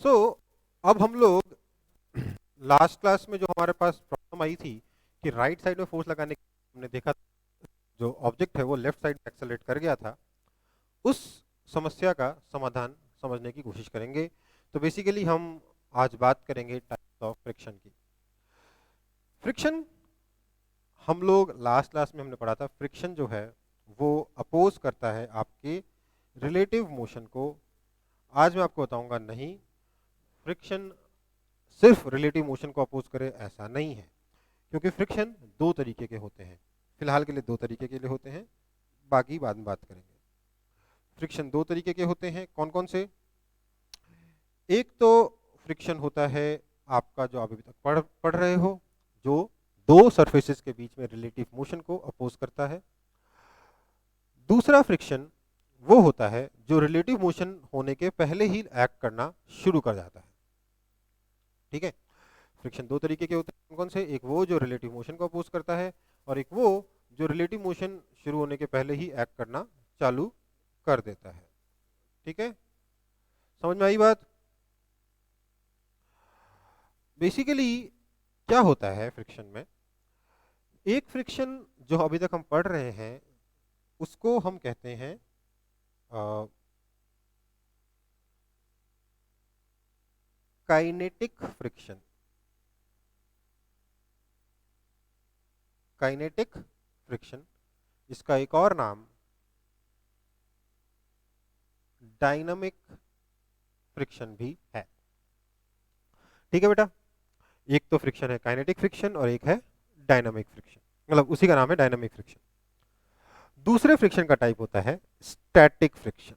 सो अब हम लोग लास्ट क्लास में जो हमारे पास प्रॉब्लम आई थी कि राइट साइड में फोर्स लगाने के हमने देखा जो ऑब्जेक्ट है वो लेफ्ट साइड में एक्सेलरेट कर गया था, उस समस्या का समाधान समझने की कोशिश करेंगे। तो बेसिकली हम आज बात करेंगे टाइप्स ऑफ फ्रिक्शन की। फ्रिक्शन हम लोग लास्ट क्लास में हमने पढ़ा था, फ्रिक्शन जो है वो अपोज करता है आपके रिलेटिव मोशन को। आज मैं आपको बताऊंगा नहीं, फ्रिक्शन सिर्फ रिलेटिव मोशन को अपोज करे ऐसा नहीं है, क्योंकि फ्रिक्शन दो तरीके के होते हैं। फिलहाल के लिए दो तरीके के लिए होते हैं, बाकी बाद में बात करेंगे। फ्रिक्शन दो तरीके के होते हैं, कौन कौन से? एक तो फ्रिक्शन होता है आपका जो आप अभी तक पढ़ रहे हो, जो दो सरफेसेस के बीच में रिलेटिव मोशन को अपोज करता है। दूसरा फ्रिक्शन वो होता है जो रिलेटिव मोशन होने के पहले ही एक्ट करना शुरू कर जाता है। ठीक है, फ्रिक्शन दो तरीके के होते हैं, कौन कौन से? एक वो जो रिलेटिव मोशन को अपोज करता है, और एक वो जो रिलेटिव मोशन शुरू होने के पहले ही एक्ट करना चालू कर देता है। ठीक है, समझ में आई बात? बेसिकली क्या होता है फ्रिक्शन में? एक फ्रिक्शन जो अभी तक हम पढ़ रहे हैं उसको हम कहते हैं काइनेटिक फ्रिक्शन। काइनेटिक फ्रिक्शन, इसका एक और नाम डायनामिक फ्रिक्शन भी है। ठीक है बेटा, एक तो फ्रिक्शन है काइनेटिक फ्रिक्शन और एक है डायनामिक फ्रिक्शन, मतलब उसी का नाम है डायनामिक फ्रिक्शन। दूसरे फ्रिक्शन का टाइप होता है स्टैटिक फ्रिक्शन।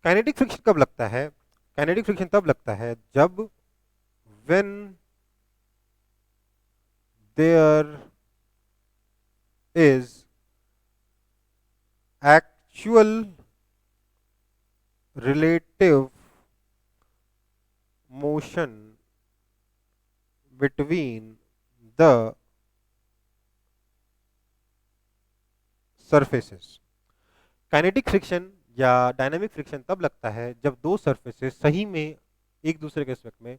काइनेटिक फ्रिक्शन कब लगता है? काइनेटिक फ्रिक्शन तब लगता है जब when there is actual relative motion between the surfaces. Kinetic friction या डायनामिक फ्रिक्शन तब लगता है जब दो सरफेसेस सही में एक दूसरे के रिस्पेक्ट में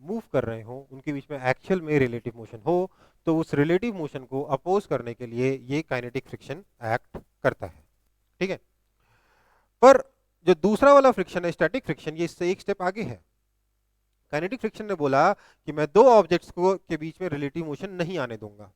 मूव कर रहे हो, उनके बीच में एक्चुअल में रिलेटिव मोशन हो, तो उस रिलेटिव मोशन को अपोज करने के लिए ये काइनेटिक फ्रिक्शन एक्ट करता है। ठीक है, पर जो दूसरा वाला फ्रिक्शन है स्टैटिक फ्रिक्शन, ये इससे एक स्टेप आगे है। काइनेटिक फ्रिक्शन ने बोला कि मैं दो ऑब्जेक्ट्स को के बीच में रिलेटिव मोशन नहीं आने दूंगा।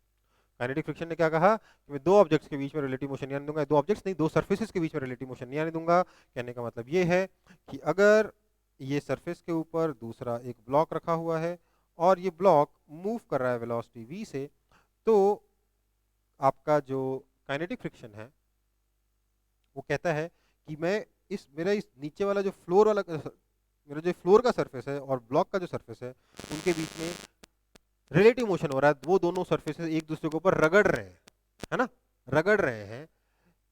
काइनेटिक फ्रिक्शन ने क्या कहा कि मैं दो ऑब्जेक्ट्स के बीच में रिलेटिव मोशन नहीं आने दूंगा, दो ऑब्जेक्ट्स नहीं, दो सरफेसेस के बीच में रिलेटिव मोशन नहीं आने दूंगा। कहने का मतलब ये है कि अगर ये सरफेस के ऊपर दूसरा एक ब्लॉक रखा हुआ है और ये ब्लॉक मूव कर रहा है वेलोसिटी v से, तो आपका जो काइनेटिक फ्रिक्शन है वो कहता है कि मैं मेरा इस नीचे वाला जो फ्लोर वाला मेरा जो फ्लोर का सरफेस है और ब्लॉक का जो सरफेस है, उनके बीच में रिलेटिव मोशन हो रहा है, वो दोनों सरफेसेस एक दूसरे के ऊपर रगड़ रहे हैं, है ना, रगड़ रहे हैं।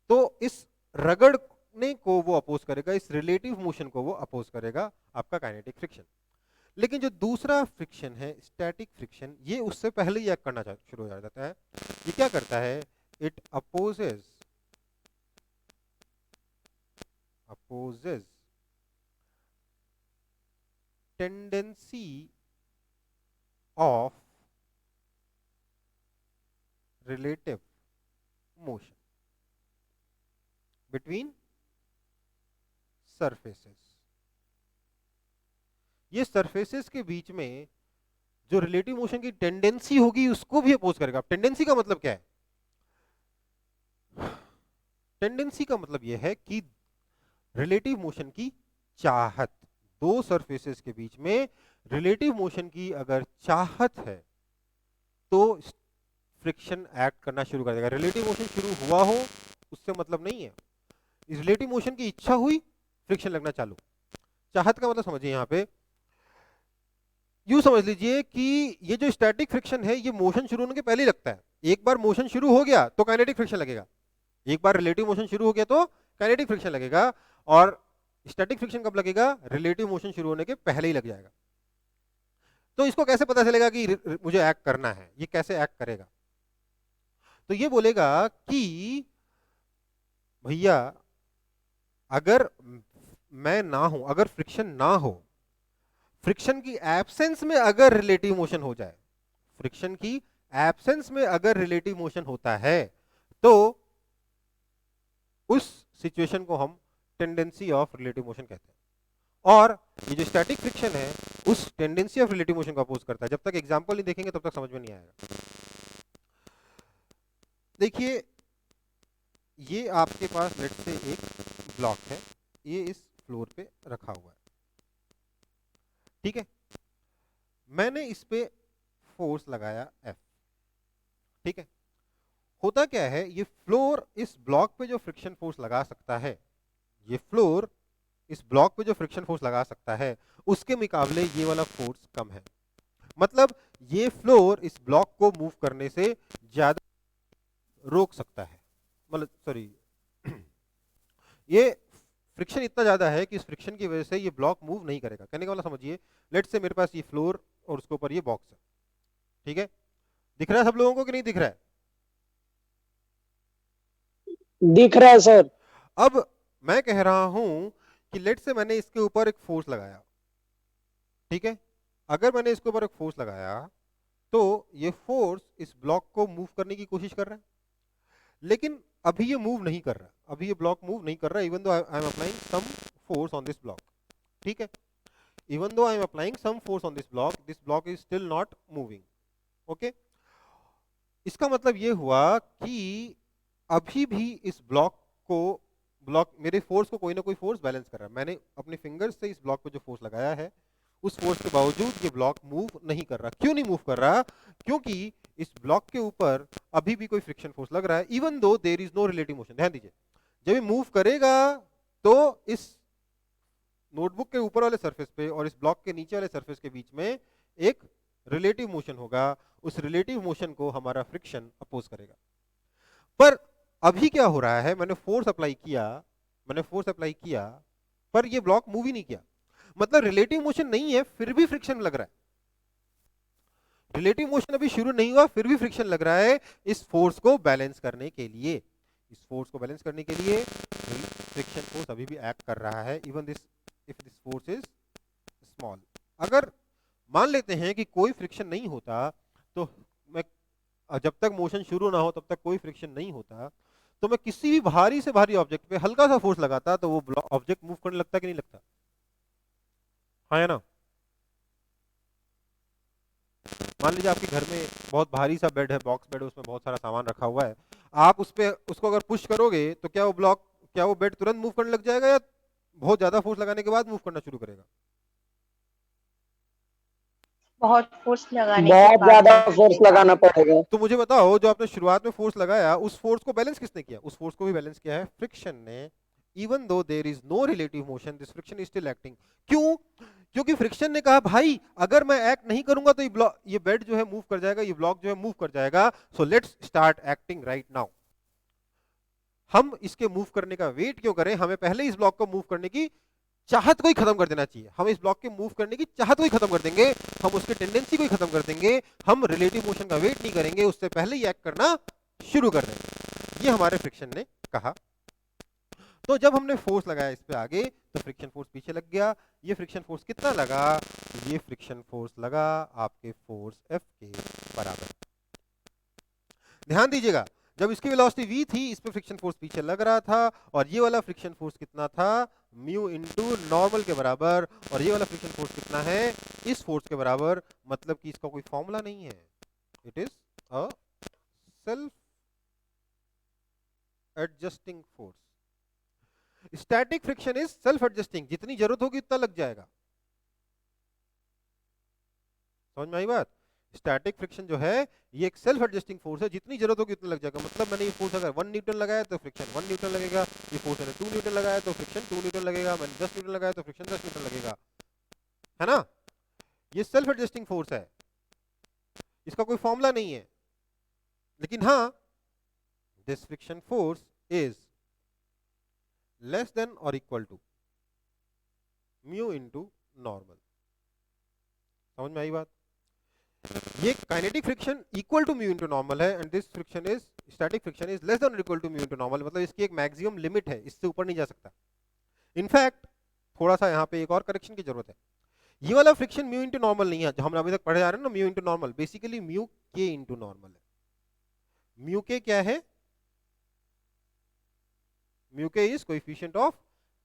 तो इस रगड़ने को वो अपोज करेगा, इस रिलेटिव मोशन को वो अपोज करेगा, आपका काइनेटिक फ्रिक्शन। लेकिन जो दूसरा फ्रिक्शन है स्टैटिक फ्रिक्शन, ये उससे पहले ही एक्ट करना शुरू हो जाता है। ये क्या करता है? It opposes tendency of relative motion between surfaces। ये सरफेसेस के बीच में जो रिलेटिव मोशन की टेंडेंसी होगी उसको भी अपोज करेगा। टेंडेंसी का मतलब क्या है? टेंडेंसी का मतलब यह है कि रिलेटिव मोशन की चाहत, दो सरफेसेस के बीच में रिलेटिव मोशन की अगर चाहत है तो फ्रिक्शन एक्ट करना शुरू कर देगा। रिलेटिव मोशन शुरू हुआ हो उससे मतलब नहीं है, इस रिलेटिव मोशन की इच्छा हुई, फ्रिक्शन लगना चालू। चाहत का मतलब समझिए, यहां पे यूं समझ लीजिए कि ये जो स्टैटिक फ्रिक्शन है ये मोशन शुरू होने के पहले ही लगता है। एक बार मोशन शुरू हो गया तो काइनेटिक फ्रिक्शन लगेगा, एक बार रिलेटिव मोशन शुरू हो गया तो काइनेटिक फ्रिक्शन लगेगा। और स्टैटिक फ्रिक्शन कब लगेगा? रिलेटिव मोशन शुरू होने के पहले ही लग जाएगा। तो इसको कैसे पता चलेगा कि मुझे एक्ट करना है? ये कैसे एक्ट करेगा? तो ये बोलेगा कि भैया अगर मैं ना हूं, अगर फ्रिक्शन ना हो, फ्रिक्शन की एब्सेंस में अगर रिलेटिव मोशन हो जाए, फ्रिक्शन की एब्सेंस में अगर रिलेटिव मोशन होता है, तो उस सिचुएशन को हम टेंडेंसी ऑफ रिलेटिव मोशन कहते हैं। और ये जो स्टैटिक फ्रिक्शन है उस टेंडेंसी ऑफ रिलेटिव मोशन को अपोज करता है। जब तक एग्जांपल नहीं देखेंगे तब तक समझ में नहीं आएगा। देखिए, ये आपके पास लेट से एक ब्लॉक है, ये इस फ्लोर पे रखा हुआ है, ठीक है। मैंने इस पे फोर्स लगाया F, ठीक है। होता क्या है, ये फ्लोर इस ब्लॉक पे जो फ्रिक्शन फोर्स लगा सकता है, ये फ्लोर इस ब्लॉक पे जो फ्रिक्शन फोर्स लगा सकता है, उसके मुकाबले ये वाला फोर्स कम है। मतलब ये फ्लोर इस ब्लॉक को मूव करने से ज्यादा रोक सकता है, मतलब सॉरी ये फ्रिक्शन इतना ज्यादा है कि इस फ्रिक्शन की वजह से ये ब्लॉक मूव नहीं करेगा। कहने का मतलब समझिए, लेट्स से मेरे पास ये फ्लोर और उसके ऊपर ये बॉक्स है, ठीक है। दिख रहा है सब लोगों को कि नहीं दिख रहा है? दिख रहा है सर। अब मैं कह रहा हूं कि लेट से मैंने इसके ऊपर एक फोर्स लगाया, ठीक है। अगर मैंने इसके ऊपर एक फोर्स लगाया तो ये फोर्स इस ब्लॉक को मूव करने की कोशिश कर रहा है, लेकिन अभी ये मूव नहीं कर रहा, अभी ये ब्लॉक मूव नहीं कर रहा, even though I am applying some force on this block, ठीक है। Even though I am applying some force on this block is still not moving, okay. इसका मतलब ये हुआ कि अभी भी इस ब्लॉक मेरे फोर्स को कोई ना कोई फोर्स बैलेंस कर रहा है। मैंने अपने फिंगर्स से इस ब्लॉक पे जो फोर्स लगाया है, उस फोर्स के बावजूद ये ब्लॉक मूव नहीं कर रहा। क्यों नहीं मूव कर रहा? क्योंकि इस ब्लॉक के ऊपर अभी भी कोई फ्रिक्शन फोर्स लग रहा है, even though there is no relative motion. ध्यान दीजिए, जब ये मूव करेगा तो इस नोटबुक के ऊपर वाले सरफेस पे और इस ब्लॉक के नीचे वाले सरफेस के बीच में एक रिलेटिव मोशन होगा, उस रिलेटिव मोशन को हमारा फ्रिक्शन अपोज करेगा। पर अभी क्या हो रहा है, मैंने फोर्स अप्लाई किया, पर ये ब्लॉक मूव ही नहीं किया। मतलब रिलेटिव मोशन नहीं है, फिर भी फ्रिक्शन लग रहा है। रिलेटिव मोशन अभी शुरू नहीं हुआ, फिर भी फ्रिक्शन लग रहा है। इस फोर्स को बैलेंस करने के लिए, फ्रिक्शन फोर्स अभी भी एक्ट कर रहा है, even this if this force is small. अगर मान लेते हैं कि कोई फ्रिक्शन नहीं होता, तो मैं जब तक मोशन शुरू ना हो तब तक कोई फ्रिक्शन नहीं होता, तो मैं किसी भी भारी से भारी ऑब्जेक्ट पे हल्का सा फोर्स लगाता तो वो ऑब्जेक्ट मूव करने लगता कि नहीं लगता? हाँ या ना? मान लीजिए आपके घर में बहुत भारी सा बेड है, बॉक्स बेड है, उसमें बहुत सारा सामान रखा हुआ है। आप उसको अगर पुश करोगे तो क्या वो बेड तुरंत मूव करने लग जाएगा, या बहुत ज्यादा फोर्स लगाने के बाद मूव करना शुरू करेगा? बहुत फोर्स लगाने के बहुत बाद ज्यादा मूव फोर्स करेगा। लगाना पड़ेगा। तो मुझे बताओ, जो आपने शुरुआत में फोर्स लगाया, उस फोर्स को बैलेंस किसने किया? उस फोर्स को भी बैलेंस किया है फ्रिक्शन ने। Even though there is no relative motion, this friction is still acting. क्यों? क्योंकि फ्रिक्शन ने कहा भाई अगर मैं एक्ट नहीं करूंगा तो ये बेड जो है मूव कर जाएगा, ये ब्लॉक जो है मूव कर जाएगा, so let's start acting right now. हम इसके मूव करने का वेट क्यों करें, हमें पहले इस ब्लॉक को मूव करने की चाहत को ही खत्म कर देना चाहिए। हम इस ब्लॉक के मूव करने की चाहत को ही खत्म कर देंगे, हम उसके टेंडेंसी को ही खत्म कर देंगे, हम रिलेटिव मोशन का वेट नहीं करेंगे, उससे पहले ही एक्ट करना शुरू कर देंगे। ये हमारे फ्रिक्शन ने कहा। तो जब हमने फोर्स लगाया इस पे आगे, तो फ्रिक्शन फोर्स पीछे लग गया। ये फ्रिक्शन फोर्स कितना लगा? ये फ्रिक्शन फोर्स लगा आपके फोर्स F के बराबर। ध्यान दीजिएगा, जब इसकी वेलोसिटी v थी, इस पे फ्रिक्शन फोर्स पीछे लग रहा था, और ये वाला फ्रिक्शन फोर्स कितना था? म्यू इनटू नॉर्मल के बराबर। और ये वाला फ्रिक्शन फोर्स कितना है? इस फोर्स के बराबर। मतलब कि इसका कोई फॉर्मूला नहीं है, it is a self adjusting force. Static friction is self adjusting, जितनी जरूरत होगी उतना लग जाएगा। समझ में आई बात? स्टैटिक फ्रिक्शन जो है ये एक सेल्फ एडजस्टिंग फोर्स है, जितनी जरूरत होगी उतना लग जाएगा। मतलब मैंने ये फोर्स अगर 1 न्यूटन लगाया तो फ्रिक्शन 1 न्यूटन लगेगा, ये फोर्स मैंने 2 न्यूटन लगाया तो फ्रिक्शन 2 न्यूटन लगेगा, मैंने 10 न्यूटन लगाया तो फ्रिक्शन 10 न्यूटन लगेगा, है ना? ये सेल्फ एडजस्टिंग फोर्स है, इसका कोई फॉर्मूला नहीं है। लेकिन हाँ, this friction force is less than और equal to mu into normal. समझ में आई बात? ये kinetic friction equal to mu into normal है, and this friction is static friction is less than और equal to mu into normal. मतलब इसकी एक मैक्सिमम लिमिट है, इससे ऊपर नहीं जा सकता। इनफैक्ट थोड़ा सा यहाँ पे एक और करेक्शन की जरूरत है। ये वाला फ्रिक्शन म्यू इंटू नॉर्मल नहीं है जो हम अभी तक पढ़े जा रहे हैं ना, mu into normal, basically mu k into normal है। म्यू के क्या है? म्यू के is coefficient of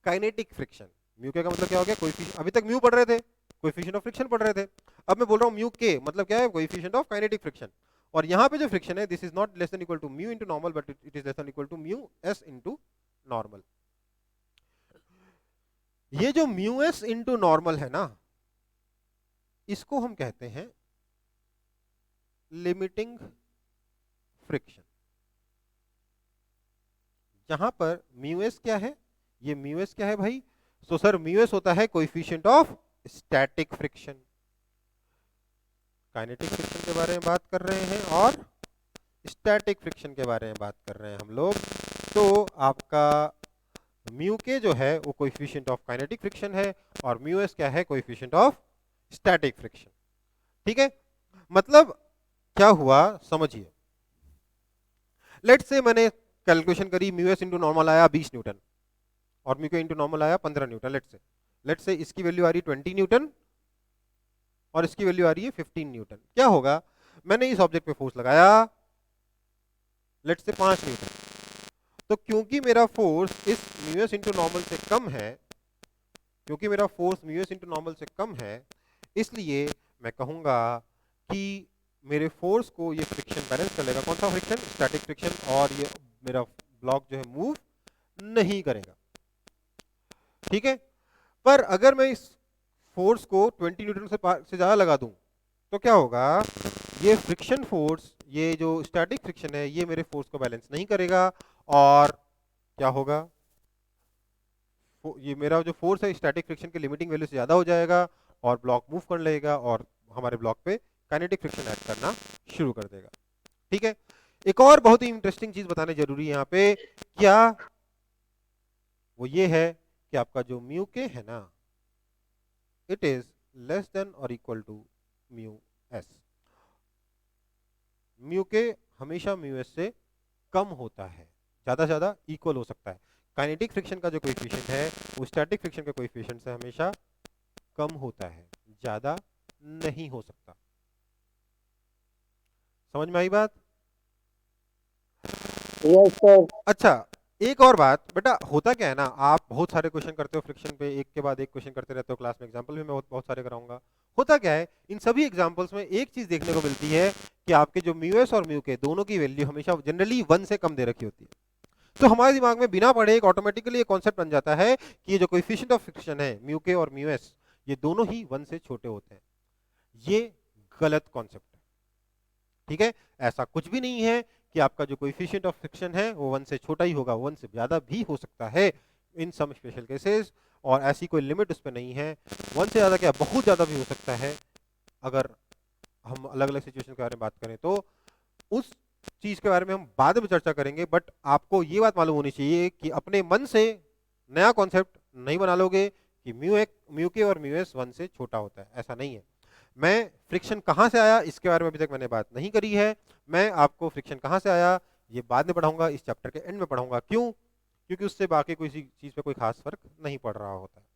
kinetic friction. Mu के का मतलब क्या हो गया? कोएफिशिएंट, अभी तक म्यू पढ़ रहे थे, कोएफिशिएंट ऑफ फ्रिक्शन पढ़ रहे थे, अब मैं बोल रहा हूं म्यू के मतलब क्या है? Coefficient of kinetic friction. और यहां पे जो फ्रिक्शन है, this is not less than equal to mu into normal, but it is less than equal to mu s into normal. ये जो म्यू एस इंटू नॉर्मल है ना, इसको हम कहते हैं लिमिटिंग फ्रिक्शन। जहां पर म्यू एस क्या है? ये म्यू एस क्या है भाई? सो सर म्यू एस होता है coefficient of static friction. Kinetic friction के बारे में बात कर रहे हैं और स्टैटिक फ्रिक्शन के बारे में बात कर रहे हैं हम लोग। तो आपका म्यू के जो है वो कोएफिशिएंट ऑफ काइनेटिक फ्रिक्शन है और म्यू एस क्या है? Coefficient of static friction. ठीक है, मतलब क्या हुआ समझिए। लेट्स से मैंने कैलकुलेशन करी, म्यू एस इंटू नॉर्मल आया 20 न्यूटन और म्यू के इंटू नॉर्मल आया 15 न्यूटन। लेट्स से इसकी वैल्यू आ रही है 20 न्यूटन और इसकी वैल्यू आ रही है 15 न्यूटन। क्या होगा? मैंने इस ऑब्जेक्ट पे फोर्स लगाया लेट्स से 5 न्यूटन, तो क्योंकि मेरा फोर्स इस म्यू एस इंटू नॉर्मल से कम है, क्योंकि मेरा force mu s into normal से कम है, इसलिए मैं कहूंगा कि मेरे फोर्स को ये फ्रिक्शन बैलेंस कर लेगा। कौन सा फ्रिक्शन? Static friction. और ये मेरा ब्लॉक जो है मूव नहीं करेगा। ठीक है, पर अगर मैं इस फोर्स को 20 न्यूटन से ज्यादा लगा दूं तो क्या होगा? ये फ्रिक्शन फोर्स, ये जो स्टैटिक फ्रिक्शन है, ये मेरे फोर्स को बैलेंस नहीं करेगा और क्या होगा? ये मेरा जो फोर्स है स्टैटिक फ्रिक्शन के लिमिटिंग वैल्यू से ज्यादा हो जाएगा और ब्लॉक मूव कर लेगा और हमारे ब्लॉक पे काइनेटिक फ्रिक्शन एक्ट करना शुरू कर देगा। ठीक है, एक और बहुत ही इंटरेस्टिंग चीज बताने जरूरी है यहाँ पे, क्या वो ये है कि आपका जो म्यू के है ना, इट इज लेस देन और equal to mu s. Mu k हमेशा म्यू एस से कम होता है, ज्यादा से ज्यादा इक्वल हो सकता है। काइनेटिक फ्रिक्शन का जो कोएफिशिएंट है वो स्टैटिक फ्रिक्शन के कोएफिशिएंट से हमेशा कम होता है, ज्यादा नहीं हो सकता। समझ में आई बात? Yes sir. अच्छा, एक और बात बेटा, होता क्या है ना, आप बहुत सारे क्वेश्चन करते हो फ्रिक्शन पे, एक के बाद एक क्वेश्चन करते रहते हो क्लास में, एग्जांपल भी मैं बहुत बहुत सारे कराऊंगा। होता क्या है, इन सभी एग्जांपल्स में एक चीज देखने को मिलती है कि आपके जो म्यू एस और म्यू के दोनों की वैल्यू हमेशा जनरली 1 से कम दे रखी होती है। तो हमारे दिमाग में बिना पढ़े एक ऑटोमेटिकली एक कॉन्सेप्ट बन जाता है कि ये जो कोएफिशिएंट ऑफ फ्रिक्शन है म्यू के और म्यू एस, ये दोनों ही 1 से छोटे होते हैं। ये गलत कॉन्सेप्ट है। ठीक है, ऐसा कुछ भी नहीं है कि आपका जो कोएफिशिएंट ऑफ फ्रिक्शन है वो 1 से छोटा ही होगा, 1 से ज्यादा भी हो सकता है इन सम स्पेशल केसेस, और ऐसी कोई लिमिट उस पर नहीं है। 1 से ज्यादा क्या, बहुत ज्यादा भी हो सकता है। अगर हम अलग अलग सिचुएशन के बारे में बात करें तो उस चीज के बारे में हम बाद में चर्चा करेंगे, बट आपको ये बात मालूम होनी चाहिए कि अपने मन से नया कॉन्सेप्ट नहीं बना लोगे कि म्यू के और म्यू एस 1 से छोटा होता है, ऐसा नहीं है। मैं फ्रिक्शन कहां से आया इसके बारे में अभी तक मैंने बात नहीं करी है, मैं आपको फ्रिक्शन कहां से आया ये बाद में पढ़ाऊंगा, इस चैप्टर के एंड में पढ़ाऊंगा। क्यों? क्योंकि उससे बाकी कोई चीज पे कोई खास फर्क नहीं पड़ रहा होता है।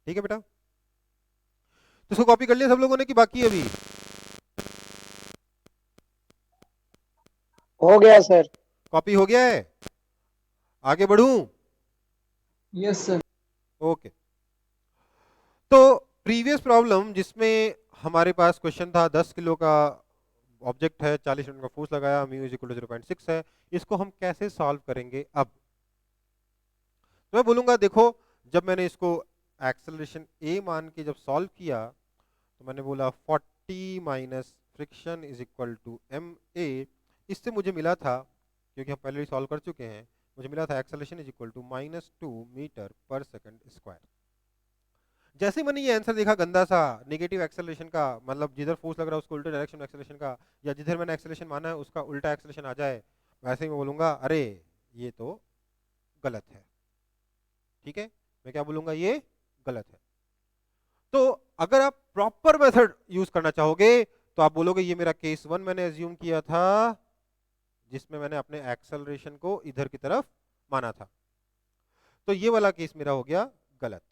ठीक है बेटा, तो इसको कॉपी कर लिया सब लोगों ने कि बाकी अभी? हो गया सर। कॉपी हो गया है? आगे बढ़ूं? Yes sir. ओके, तो प्रीवियस प्रॉब्लम जिसमें हमारे पास क्वेश्चन था 10 किलो का ऑब्जेक्ट है, 40 न्यूटन का फोर्स लगाया, म्यू इज इक्वल टू 0.6 है, इसको हम कैसे सॉल्व करेंगे? अब तो मैं बोलूंगा देखो, जब मैंने इसको एक्सेलरेशन a मान के जब सॉल्व किया तो मैंने बोला 40 minus friction is equal to ma, इससे मुझे मिला था, क्योंकि हम पहले ही सॉल्व कर चुके हैं, मुझे मिला था acceleration is equal to -2 metre per second square. जैसे मैंने ये आंसर देखा गंदा सा नेगेटिव एक्सेलरेशन का, मतलब जिधर फोर्स लग रहा है उसको उल्टे डायरेक्शन में एक्सेलरेशन का, या जिधर मैंने एक्सेलरेशन माना है उसका उल्टा एक्सेलरेशन आ जाए, वैसे ही मैं बोलूंगा अरे ये तो गलत है। ठीक है, मैं क्या बोलूंगा? ये गलत है। तो अगर आप प्रॉपर मेथड यूज करना चाहोगे तो आप बोलोगे ये मेरा केस 1 मैंने एज्यूम किया था जिसमें मैंने अपने एक्सेलरेशन को इधर की तरफ माना था, तो ये वाला केस मेरा हो गया गलत।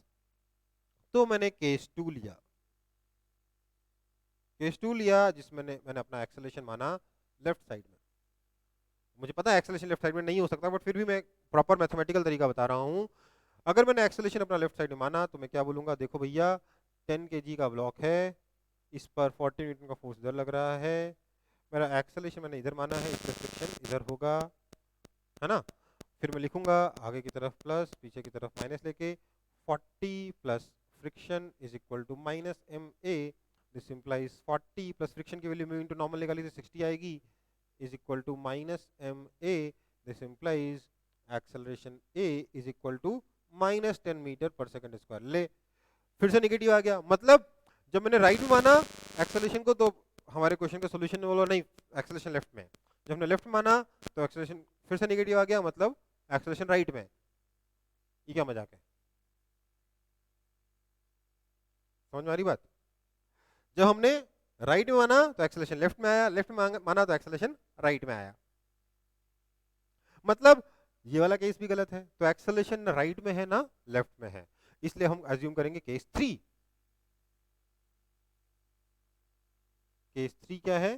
तो मैंने केस 2 लिया, जिसमें मैंने अपना एक्सेलरेशन माना लेफ्ट साइड में। मुझे पता है एक्सेलरेशन लेफ्ट साइड में नहीं हो सकता, बट फिर भी मैं प्रॉपर मैथमेटिकल तरीका बता रहा हूँ। अगर मैंने एक्सेलरेशन अपना लेफ्ट साइड में माना तो मैं क्या बोलूंगा, देखो भैया 10 kg का ब्लॉक है, इस पर 40 न्यूटन का फोर्स इधर लग रहा है, मेरा एक्सेलरेशन मैंने इधर माना है, इस पर फ्रिक्शन इधर होगा, है ना। फिर मैं लिखूंगा आगे की तरफ प्लस, पीछे की तरफ माइनस लेके, 40 plus friction is equal to minus m a. This implies 40 plus friction की वैल्यू में इनटू नॉर्मल निकाली तो 60 आएगी, is equal to minus m a. This implies acceleration a is equal to minus 10 metre per second square. ले फिर से negative आ गया, मतलब जब मैंने राइट में माना एक्सेलरेशन को तो हमारे क्वेश्चन का सोल्यूशन में बोलो नहीं एक्सेलरेशन लेफ्ट में, जब हमने लेफ्ट माना तो एक्सेलरेशन फिर से निगेटिव आ गया, मतलब एक्सेलरेशन राइट में। ये क्या मजाक है, समझ में आ रही बात। जब हमने राइट में माना तो एक्सेलरेशन लेफ्ट में आया, लेफ्ट में माना तो एक्सेलरेशन राइट में आया, मतलब ये वाला केस भी गलत है। तो एक्सेलरेशन राइट में है ना लेफ्ट में है, इसलिए हम अज्यूम करेंगे केस 3। केस 3 क्या है,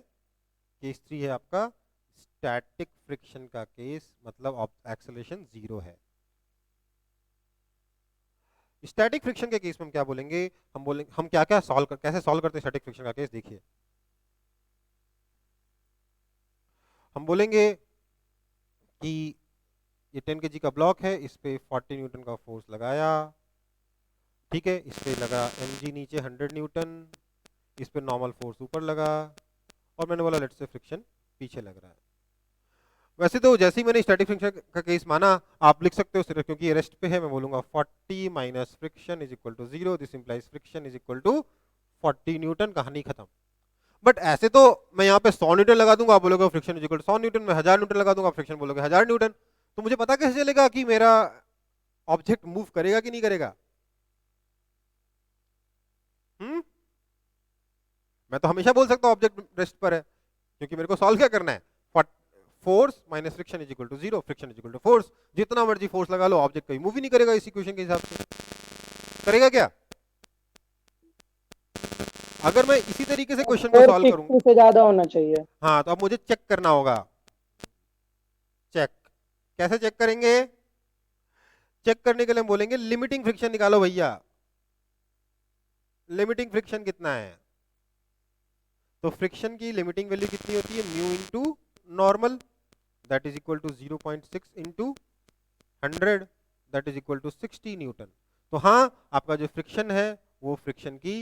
केस 3 है आपका स्टैटिक फ्रिक्शन का केस, मतलब एक्सेलरेशन 0 है। स्टैटिक फ्रिक्शन के केस में हम क्या बोलेंगे, हम क्या क्या कैसे सॉल्व करते हैं स्टैटिक फ्रिक्शन का केस, देखिए हम बोलेंगे कि ये 10 kg का ब्लॉक है, इस पे 40 न्यूटन का फोर्स लगाया, ठीक है, इस पे लगा mg नीचे 100 न्यूटन, इस पे नॉर्मल फोर्स ऊपर लगा, और मैंने बोला लेट्स से फ्रिक्शन पीछे लग रहा है। वैसे तो जैसे ही मैंने स्टैटिक फ्रिक्शन का केस माना, आप लिख सकते हो सिर्फ क्योंकि ये रेस्ट पे है, मैं बोलूंगा 40 minus friction is equal to 0, this implies friction is equal to 40 newton, कहानी खत्म। बट ऐसे तो मैं यहाँ पे 100 न्यूटन लगा दूंगा, आप बोलोगे friction is equal to 100 newton, मैं 1000 न्यूटन लगा दूंगा, फ्रिक्शन बोलोगे 1000 न्यूटन, तो मुझे पता कैसे चलेगा कि मेरा ऑब्जेक्ट मूव करेगा कि नहीं करेगा। मैं तो हमेशा बोल सकता हूँ ऑब्जेक्ट रेस्ट पर है, क्योंकि मेरे को सॉल्व क्या करना है, force minus friction is equal to 0, friction is equal to force. जितना मर्जी फोर्स लगा लो, ऑब्जेक्ट कहीं मूव ही नहीं करेगा इस इक्वेशन के हिसाब से, करेगा क्या। अगर मैं इसी तरीके से क्वेश्चन को सॉल्व करूं, से ज्यादा होना चाहिए। हाँ, तो अब मुझे चेक करना होगा। चेक कैसे चेक करेंगे, चेक करने के लिए हम बोलेंगे लिमिटिंग फ्रिक्शन निकालो भैया। लिमिटिंग फ्रिक्शन कितना है, तो फ्रिक्शन की लिमिटिंग वैल्यू कितनी होती है, mu into normal, that is equal to 0.6 into 100, that is equal to 60 newton. तो हाँ, आपका जो फ्रिक्शन है वो फ्रिक्शन की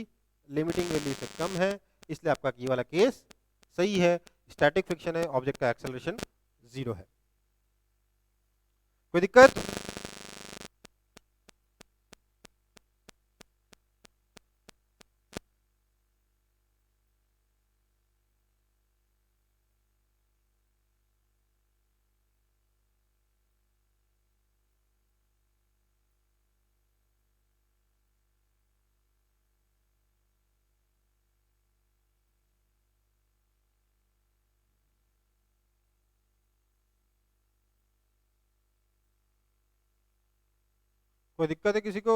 लिमिटिंग वैल्यू से कम है, इसलिए आपका ये वाला केस सही है। स्टैटिक फ्रिक्शन है, ऑब्जेक्ट का एक्सेलरेशन 0 है। कोई दिक्कत, कोई दिक्कत है किसी को।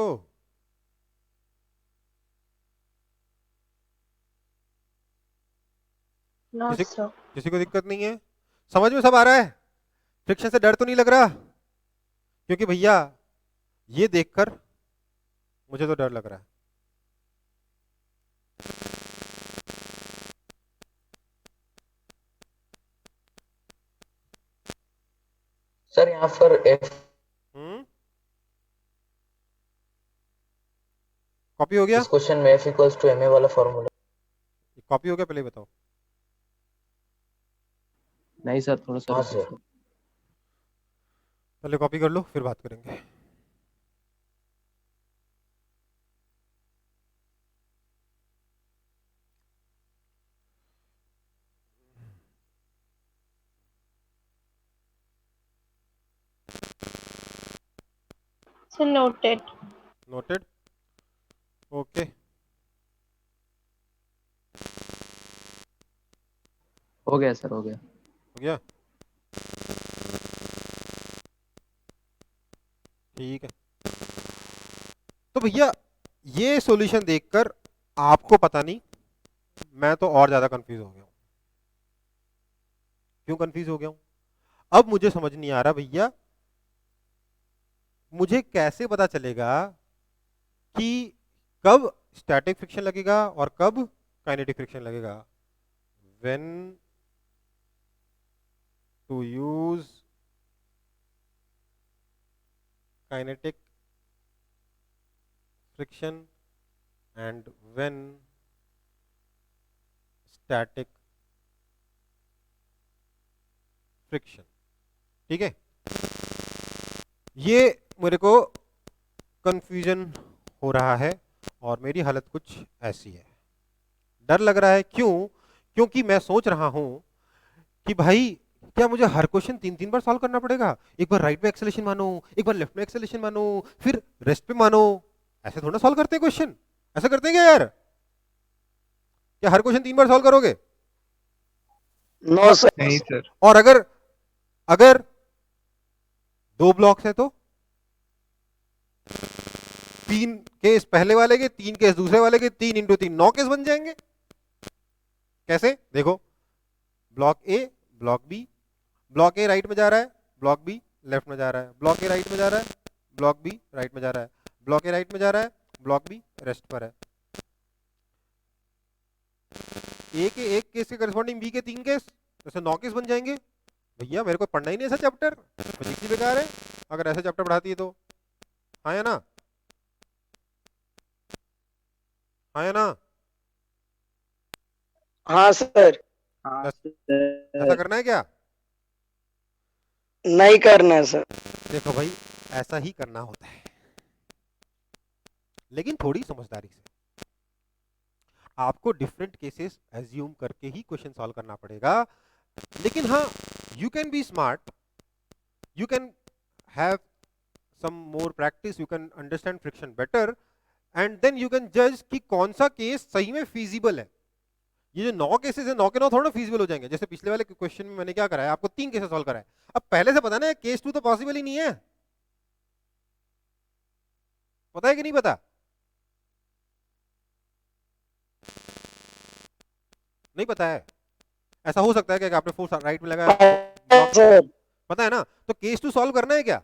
नो किसी सर। किसी को दिक्कत नहीं है, समझ में सब आ रहा है, फ्रिक्शन से डर तो नहीं लग रहा, क्योंकि भैया ये देखकर मुझे तो डर लग रहा है। सर यहाँ पर एफ कॉपी हो गया, इस क्वेश्चन में F equals to m a वाला फॉर्मूला कॉपी हो गया, पहले बताओ। नहीं सर, थोड़ा सा हाँ रुकिए सर। सर। पहले कॉपी कर लो फिर बात करेंगे। Sir noted. Noted, okay. हो गया सर, हो गया। हो गया, ठीक है। तो भैया ये सॉल्यूशन देखकर आपको पता नहीं, मैं तो और ज्यादा कंफ्यूज हो गया हूं। क्यों कंफ्यूज हो गया हूं? अब मुझे समझ नहीं आ रहा भैया, मुझे कैसे पता चलेगा कि कब स्टैटिक फ्रिक्शन लगेगा और कब काइनेटिक फ्रिक्शन लगेगा। When to use kinetic friction and when static friction. ठीक है, ये मेरे को कंफ्यूजन हो रहा है और मेरी हालत कुछ ऐसी है। डर लग रहा है, क्यों? क्योंकि मैं सोच रहा हूं कि भाई क्या मुझे हर क्वेश्चन 3-3 बार सॉल्व करना पड़ेगा? एक बार राइट में एक्सेलेरेशन मानो, एक बार लेफ्ट में एक्सेलेरेशन मानो, फिर रेस्ट पे मानो। ऐसे थोड़ा सॉल्व करते हैं क्वेश्चन, ऐसा करते हैं क्या यार? क्या हर क्वेश्चन 3 बार सॉल्व करोगे? No sir. नहीं सर। और अगर अगर 2 ब्लॉक्स है तो 3 केस पहले वाले के, 3 केस दूसरे वाले के, 3 × 3 9 केस बन जाएंगे। कैसे? देखो, block A, block B, block A right में जा रहा है, ब्लॉक बी लेफ्ट में जा रहा है, ब्लॉक ए राइट में जा रहा है, ब्लॉक बी राइट में जा रहा है, ब्लॉक ए राइट में जा रहा है, ब्लॉक बी रेस्ट पर है। ए के एक केस के करस्पॉन्डिंग बी के 3 केस, जैसे 9 केस बन जाएंगे। भैया मेरे को पढ़ना ही नहीं ऐसा चैप्टर, फिजिक्स ही बेकार है अगर ऐसे चैप्टर पढ़ाती है तो। हाँ या ना? हाँ या ना? हाँ सर। ऐसा करना है क्या? नहीं करना है सर। देखो भाई, ऐसा ही करना होता है, लेकिन थोड़ी समझदारी से। आपको डिफरेंट केसेस एज्यूम करके ही क्वेश्चन सॉल्व करना पड़ेगा। लेकिन हाँ, you can be smart, you can have some more practice, you can understand friction better, and then you can जज कि कौन सा केस सही में फीजिबल है। ये जो 9 केसेस है, 9 के 9 थोड़ा ना फीजिबल हो जाएंगे। जैसे पिछले वाले क्वेश्चन में मैंने क्या कराया, आपको 3 केसेस सॉल्व कराया। अब पहले से पता ना, केस 2 तो पॉसिबल ही नहीं है। पता है कि नहीं पता? नहीं पता है? ऐसा हो सकता है कि आपने फोर्स राइट में लगाया, ब्लॉक, सर पता है ना? तो केस 2 सॉल्व करना है क्या?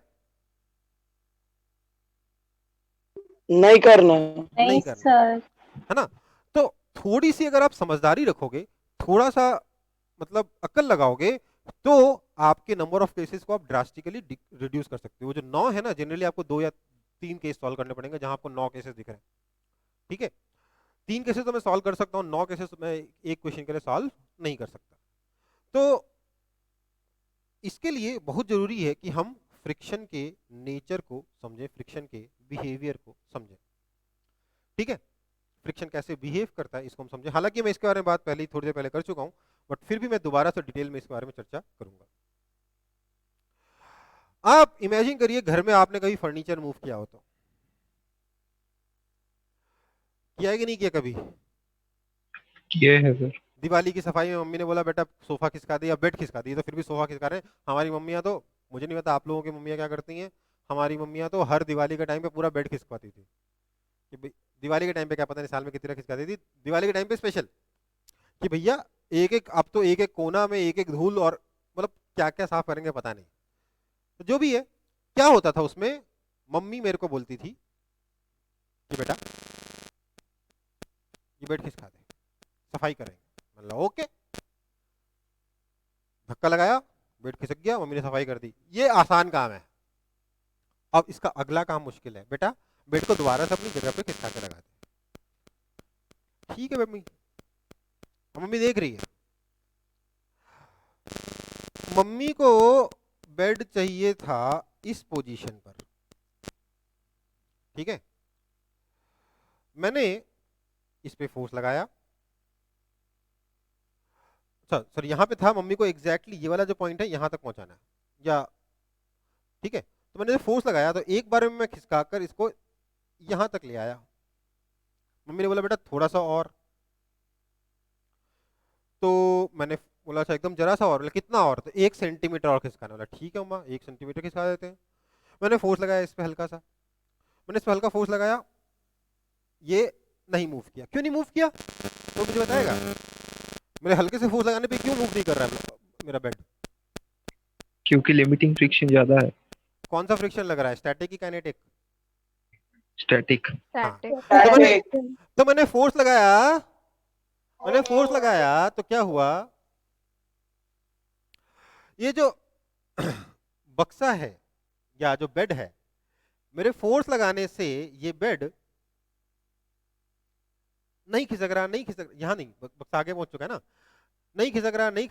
नहीं करना है। नहीं नहीं करना, सर। है ना? तो थोड़ी सी अगर आप समझदारी रखोगे, थोड़ा सा मतलब अक्ल लगाओगे, तो आपके नंबर ऑफ केसेस को आप ड्रास्टिकली रिड्यूस कर सकते हो। जो 9 है ना, जनरली आपको 2 या 3 केस सॉल्व करने पड़ेंगे, जहां आपको 9 केसेस दिख रहे हैं। ठीक है, 3 केसेस तो मैं सॉल्व कर सकता हूँ, 9 केसेस तो मैं एक क्वेश्चन के लिए सॉल्व नहीं कर सकता। तो इसके लिए बहुत जरूरी है कि हम फ्रिक्शन के नेचर को समझें, फ्रिक्शन के बिहेवियर को समझें। ठीक है, फ्रिक्शन कैसे बिहेव करता है इसको हम समझें। हालांकि मैं इसके बारे में बात पहले ही थोड़ी देर पहले कर चुका हूं, बट फिर भी मैं दोबारा से डिटेल में इसके बारे में चर्चा करूंगा। आप इमेजिन करिए, घर में आपने कभी फर्नीचर मूव किया हो, तो किया है कि नहीं किया कभी? ये है सर। दिवाली की सफाई में मम्मी ने बोला बेटा सोफा खिसका दे या बेड खिसका दी, तो फिर भी सोफा खिसका रहे हैं। हमारी मम्मियां तो, मुझे नहीं पता आप लोगों की मम्मियां क्या करती हैं, हमारी मम्मियां तो हर दिवाली के टाइम पे पूरा बेड खिसकवाती थी। कि दिवाली के टाइम पे क्या पता नहीं साल में कितनी बार खिसकाती थी, दिवाली के टाइम पे स्पेशल, कि भैया एक एक, अब तो एक एक कोना में एक एक धूल, और मतलब क्या क्या साफ करेंगे पता नहीं। तो जो भी है, क्या होता था उसमें, मम्मी मेरे को बोलती थी कि बेटा ये बेड खिसका दे, सफाई करेंगे। मतलब ओके, धक्का लगाया, बेड खिसक गया, मम्मी ने सफाई कर दी। ये आसान काम है। अब इसका अगला काम मुश्किल है, बेटा बेड को दोबारा से अपनी जगह पे खिसका के लगा दे। ठीक है मम्मी, मम्मी देख रही है, मम्मी को बेड चाहिए था इस पोजीशन पर। ठीक है, मैंने इस पे फोर्स लगाया, सर यहां पे था, मम्मी को एग्जैक्टली ये वाला जो पॉइंट है यहां तक पहुंचाना है, या ठीक है, तो मैंने फोर्स लगाया, तो एक बार में मैं खिसकाकर इसको यहां तक ले आया। मम्मी ने बोला बेटा थोड़ा सा और, तो मैंने बोला अच्छा एकदम जरा सा और, बोला कितना और, तो 1 सेंटीमीटर और खिसकाना। बोला ठीक है अम्मा 1 सेंटीमीटर खिसका देते हैं। मैंने फोर्स लगाया इस पे हल्का सा, मैंने इस पे हल्का फोर्स लगाया, ये नहीं मूव किया। क्यों नहीं मूव किया तो मुझे बताएगा? मेरे हल्के से फोर्स लगाने पे क्यों मूव नहीं कर रहा है मेरा बेड? क्योंकि लिमिटिंग फ्रिक्शन ज्यादा है। कौन सा फ्रिक्शन लग रहा है, स्टैटिक की काइनेटिक? स्टैटिक। Static. तो मैंने फोर्स लगाया, तो क्या हुआ, ये जो बक्सा है या जो बेड है, मेरे फोर्स लगाने से ये बेड नहीं खिसक रहा, यहाँ नहीं, बक्सा आगे पहुंच चुका है ना, नहीं खिसक रहा। मैं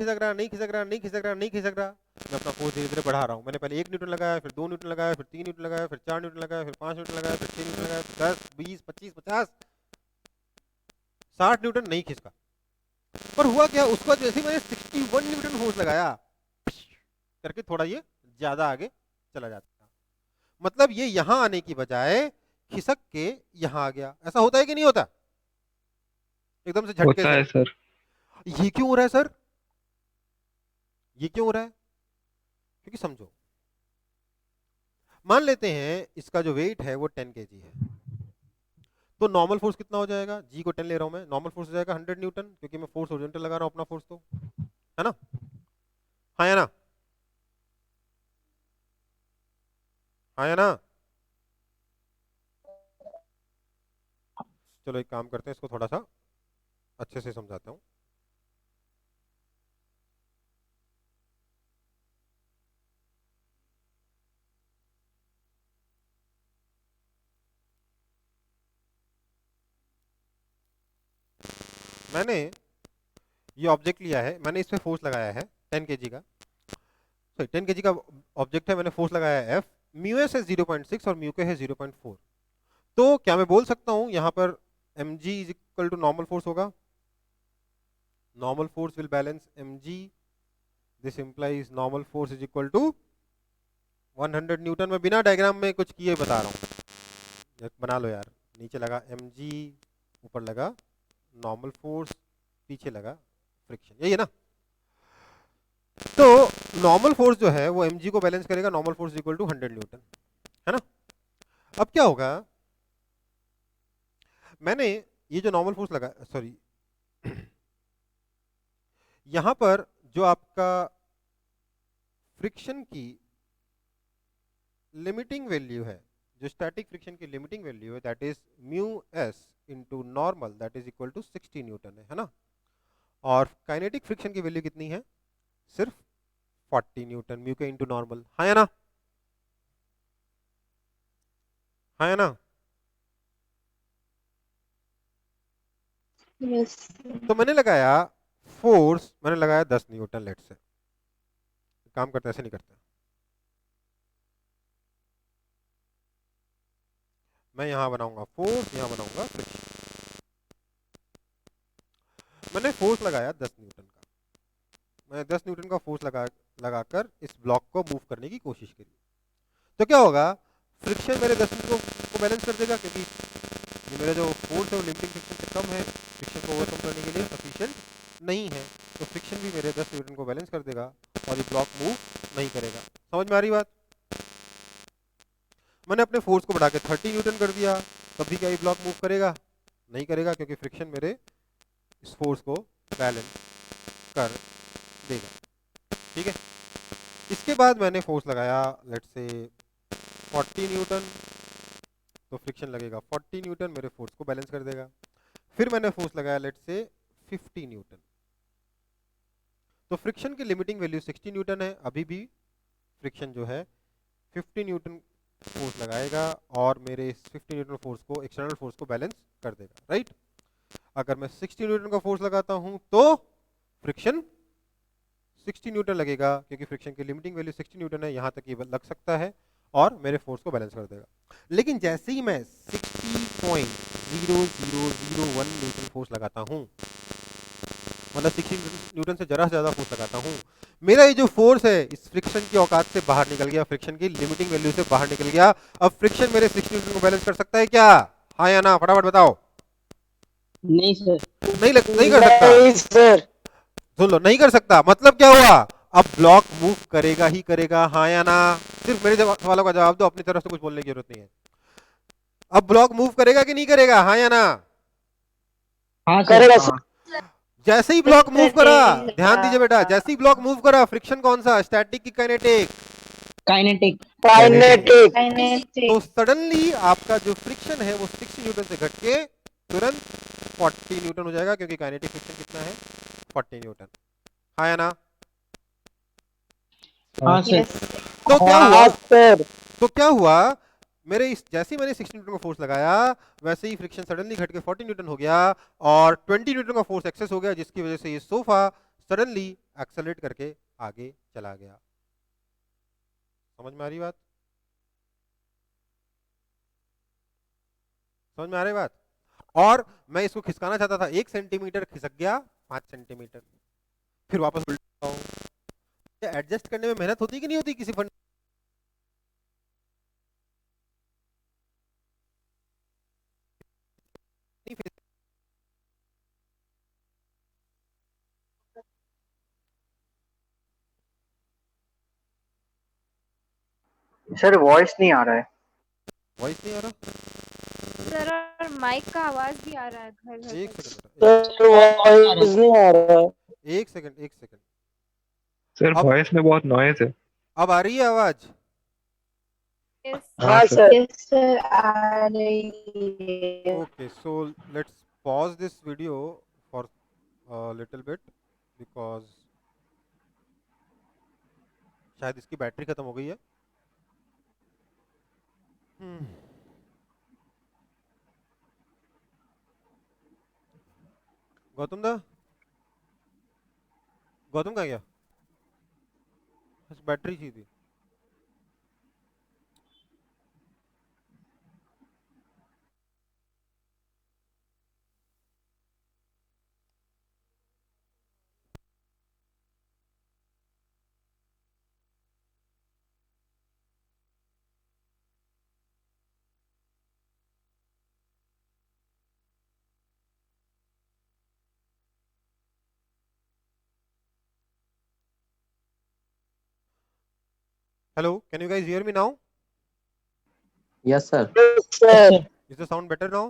अपना फोर्स धीरे धीरे बढ़ा रहा हूँ। मैंने पहले 1 न्यूटन लगाया, फिर 2 न्यूटन लगाया, फिर 3 न्यूटन लगाया, फिर 4 न्यूटन लगाया, फिर 5 न्यूटन लगाया, फिर 6 न्यूटन लगाया, फिर 10, 20, 25, 50, 60 न्यूटन नहीं खिसका। पर हुआ क्या, उसके बाद जैसे मैंने 61 न्यूटन फोर्स लगाया करके थोड़ा ये ज्यादा आगे चला जाता। मतलब ये यहां आने की बजाय खिसक के यहां आ गया। ऐसा होता है कि नहीं होता? एकदम से झटके होता है से। सर। ये क्यों हो रहा है सर? ये क्यों हो रहा है? क्योंकि समझो, मान लेते हैं इसका जो वेट है वो 10 kg है, तो नॉर्मल फोर्स कितना हो जाएगा? जी को 10 ले रहा हूं मैं, नॉर्मल फोर्स हो जाएगा 100 न्यूटन, क्योंकि मैं फोर्स हॉरिजॉन्टल लगा रहा हूं अपना फोर्स, तो है ना? हाँ या ना? हाँ या ना? चलो एक काम करते हैं, इसको थोड़ा सा अच्छे से समझाता हूं। मैंने ये ऑब्जेक्ट लिया है, मैंने इस पे फोर्स लगाया है 10 kg का, सॉरी 10 kg का ऑब्जेक्ट है, मैंने फोर्स लगाया है F, म्यू एस है 0.6 और म्यू के है 0.4। तो क्या मैं बोल सकता हूं यहां पर mg is equal to normal force होगा? Normal force will balance mg, this implies normal force is equal to 100 newton. मैं बिना डायग्राम में कुछ किए बता रहा हूं, बना लो यार। नीचे लगा mg, ऊपर लगा नॉर्मल फोर्स, पीछे लगा फ्रिक्शन, यही है ना? तो नॉर्मल फोर्स जो है वो mg को बैलेंस करेगा, normal force equal to 100 newton, है ना? अब क्या होगा, मैंने ये जो नॉर्मल फोर्स लगा, सॉरी यहां पर जो आपका फ्रिक्शन की लिमिटिंग वैल्यू है, जो स्टैटिक फ्रिक्शन की लिमिटिंग वैल्यू है, that is mu s into normal, that is equal to 60 newton है ना? और काइनेटिक फ्रिक्शन की वैल्यू कितनी है? सिर्फ 40 Newton, mu k into normal. हाँ या ना? हाँ या ना? Yes. तो मैंने लगाया फोर्स, मैंने लगाया 10 न्यूटन, लेट से। काम करते ऐसे नहीं करते, मैं यहां बनाऊंगा फोर्स, यहां बनाऊंगा फ्रिक्शन। मैंने फोर्स लगाया 10 न्यूटन का, मैंने 10 न्यूटन का फोर्स लगाकर इस ब्लॉक को मूव करने की कोशिश करी। तो क्या होगा, फ्रिक्शन मेरे 10 न्यूटन को बैलेंस कर देगा, क्योंकि ये मेरा जो फोर्स है वो लिमिटिंग फ्रिक्शन से कम है, फ्रिक्शन को ओवरकम करने के लिए सफिशिएंट नहीं है, तो फ्रिक्शन भी मेरे 10 न्यूटन को बैलेंस कर देगा और ये ब्लॉक मूव नहीं करेगा। समझ में आ रही बात? मैंने अपने फोर्स को बढ़ा के 30 न्यूटन कर दिया, तब भी क्या ये ब्लॉक मूव करेगा? नहीं करेगा, क्योंकि फ्रिक्शन मेरे इस फोर्स को बैलेंस कर देगा। ठीक है, इसके बाद मैंने फोर्स लगाया लेट्स से 40 न्यूटन, तो फ्रिक्शन लगेगा 40 न्यूटन, मेरे फोर्स को बैलेंस कर देगा। फिर मैंने फोर्स लगाया लेट्स से 50 न्यूटन, तो फ्रिक्शन की लिमिटिंग वैल्यू 60 न्यूटन है, अभी भी फ्रिक्शन जो है 50 न्यूटन फोर्स लगाएगा और मेरे इस 50 न्यूटन फोर्स को, एक्सटर्नल फोर्स को बैलेंस कर देगा, राइट? अगर मैं 60 न्यूटन का फोर्स लगाता हूं तो फ्रिक्शन 60 न्यूटन लगेगा, क्योंकि फ्रिक्शन की लिमिटिंग वैल्यू 60 न्यूटन है, यहां तक ये लग सकता है और मेरे फोर्स को बैलेंस कर देगा। लेकिन जैसे ही मैं 60.0001 न्यूटन फोर्स लगाता हूं, मतलब 60 न्यूटन से जरा ज्यादा फोर्स लगाता हूं, मेरा ये जो फोर्स है इस फ्रिक्शन की औकात से बाहर निकल गया, फ्रिक्शन की लिमिटिंग वैल्यू से बाहर निकल गया। अब फ्रिक्शन मेरे 60 न्यूटन को बैलेंस कर सकता है क्या? हाँ या ना? फटाफट बताओ। नहीं सर। नहीं कर सकता। नहीं सर। सुन लो, नहीं कर सकता, मतलब क्या हुआ, अब ब्लॉक मूव करेगा ही करेगा। हाँ या ना? सिर्फ मेरे सवालों का जवाब दो, अपनी तरफ से कुछ बोलने की जरूरत नहीं है। अब ब्लॉक मूव करेगा कि नहीं करेगा, हाँ या ना? हाँ करेगा सर। सर। जैसे ही ब्लॉक मूव करा, करेगा। ध्यान दीजिए बेटा, जैसे ही ब्लॉक मूव करा, फ्रिक्शन कौन सा, स्टैटिक की काइनेटिक? काइनेटिक। काइनेटिक। तो सडनली आपका जो फ्रिक्शन है वो 60 न्यूटन से घट के तुरंत 40 न्यूटन हो जाएगा, क्योंकि काइनेटिक फ्रिक्शन कितना है, 40 न्यूटन। हाँ या ना? हाँ सर। यस तो क्या हुआ, हाँ सर। तो क्या हुआ, मेरे इस जैसे ही मैंने 60 न्यूटन का फोर्स लगाया, वैसे ही फ्रिक्शन सडनली घट के 40 न्यूटन हो गया और 20 न्यूटन का फोर्स एक्सेस हो गया, जिसकी वजह से ये सोफा सडनली एक्सेलरेट करके आगे चला गया। समझ में आ रही बात? समझ में आ रही बात? और मैं इसको खिसकाना चाहता था, 1 सेंटीमीटर खिसक गया 5 सेंटीमीटर, फिर वापस उल्टा एडजस्ट करने में मेहनत होती कि नहीं होती किसी फंड? सर वॉइस नहीं आ रहा है। वॉइस नहीं आ रहा? सर, और माइक का आवाज भी आ रहा है घर घर एक तक। सेकंड बेटा, सर वॉइस नहीं आ रहा है। एक सेकंड, एक सेकंड। सर अब वॉइस में बहुत नॉइज है। अब आ रही है आवाज? यस हाँ सर। सर। यस सर, आ रही है। Okay, so let's pause this video for a little bit because शायद इसकी बैटरी खत्म हो गई है। गौतम दा, गौतम कहाँ गया? बस बैटरी चाहिए थी। Hello, can you guys hear me now? Yes, sir. Yes sir. Is the sound better now?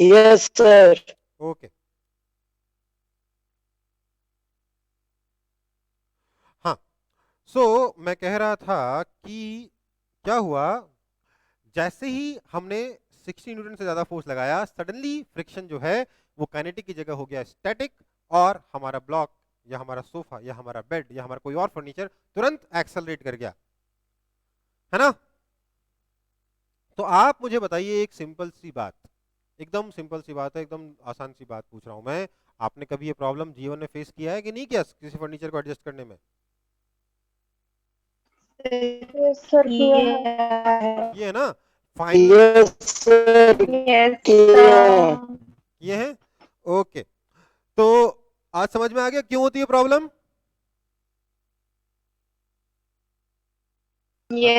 Yes sir. Okay. हाँ, so मैं कह रहा था कि क्या हुआ, जैसे ही हमने 60 न्यूटन से ज्यादा फोर्स लगाया, सडनली फ्रिक्शन जो है वो काइनेटिक की जगह हो गया स्टैटिक, और हमारा ब्लॉक या हमारा सोफा या हमारा बेड या हमारा कोई और फर्नीचर तुरंत एक्सेलरेट कर गया, है ना? तो आप मुझे बताइए एक सिंपल सी बात, एकदम सिंपल सी बात है, एकदम आसान सी बात पूछ रहा हूं मैं, आपने कभी ये प्रॉब्लम जीवन में फेस किया है कि नहीं किया किसी फर्नीचर को एडजस्ट करने में? यस सर, किया ये है ना, फाइनल Yes sir. है। यस किया। ये है। ओके, तो आज समझ में आ गया क्यों होती है प्रॉब्लम?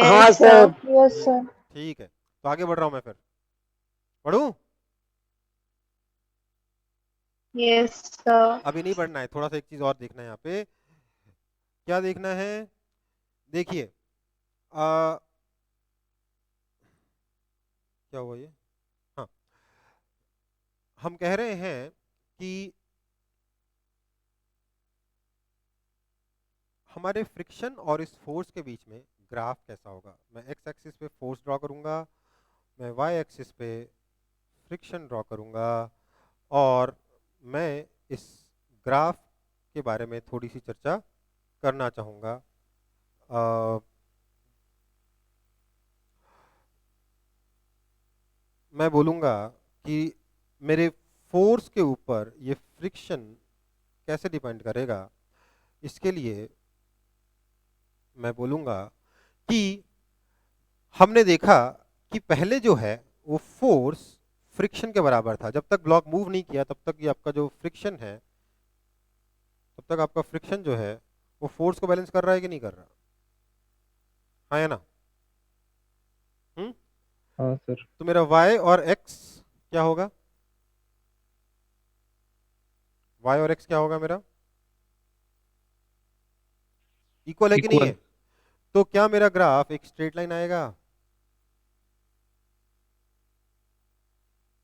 हाँ सर। Yes sir. ठीक है, तो आगे बढ़ रहा हूं मैं, फिर पढ़ूं? Yes sir. अभी नहीं पढ़ना है, थोड़ा सा एक चीज और देखना है यहाँ पे। क्या देखना है? देखिए, क्या हुआ ये, हाँ, हम कह रहे हैं कि हमारे फ्रिक्शन और इस फोर्स के बीच में ग्राफ कैसा होगा। मैं एक्स एक्सिस पे फोर्स ड्रॉ करूंगा, मैं वाई एक्सिस पे फ्रिक्शन ड्रॉ करूंगा, और मैं इस ग्राफ के बारे में थोड़ी सी चर्चा करना चाहूँगा। मैं बोलूँगा कि मेरे फोर्स के ऊपर ये फ्रिक्शन कैसे डिपेंड करेगा। इसके लिए मैं बोलूँगा कि हमने देखा कि पहले जो है वो फोर्स फ्रिक्शन के बराबर था, जब तक ब्लॉक मूव नहीं किया तब तक ये आपका जो फ्रिक्शन है, तब तक आपका फ्रिक्शन जो है वो फोर्स को बैलेंस कर रहा है कि नहीं कर रहा, हाँ या ना? हाँ सर। तो मेरा y और x क्या होगा? y और x क्या होगा मेरा? इक्वल है कि नहीं Equal. है? तो क्या मेरा ग्राफ एक स्ट्रेट लाइन आएगा?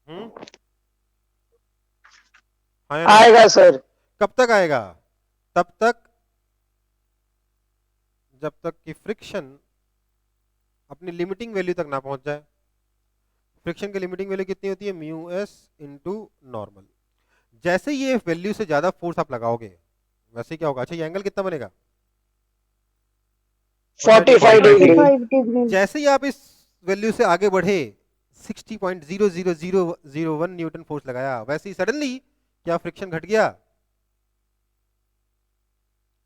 हाँ या ना? आएगा सर। कब तक आएगा? तब तक जब तक कि फ्रिक्शन अपनी लिमिटिंग वैल्यू तक ना पहुंच जाए। फ्रिक्शन की लिमिटिंग वैल्यू कितनी होती है? Mu s into normal. जैसे ये वैल्यू से ज्यादा फोर्स आप लगाओगे वैसे क्या होगा? अच्छा, ये एंगल कितना बनेगा? 45 डिग्री। जैसे ही आप इस वैल्यू से आगे बढ़े 60.00001 न्यूटन फोर्स लगाया, वैसे ही सडनली क्या फ्रिक्शन घट गया?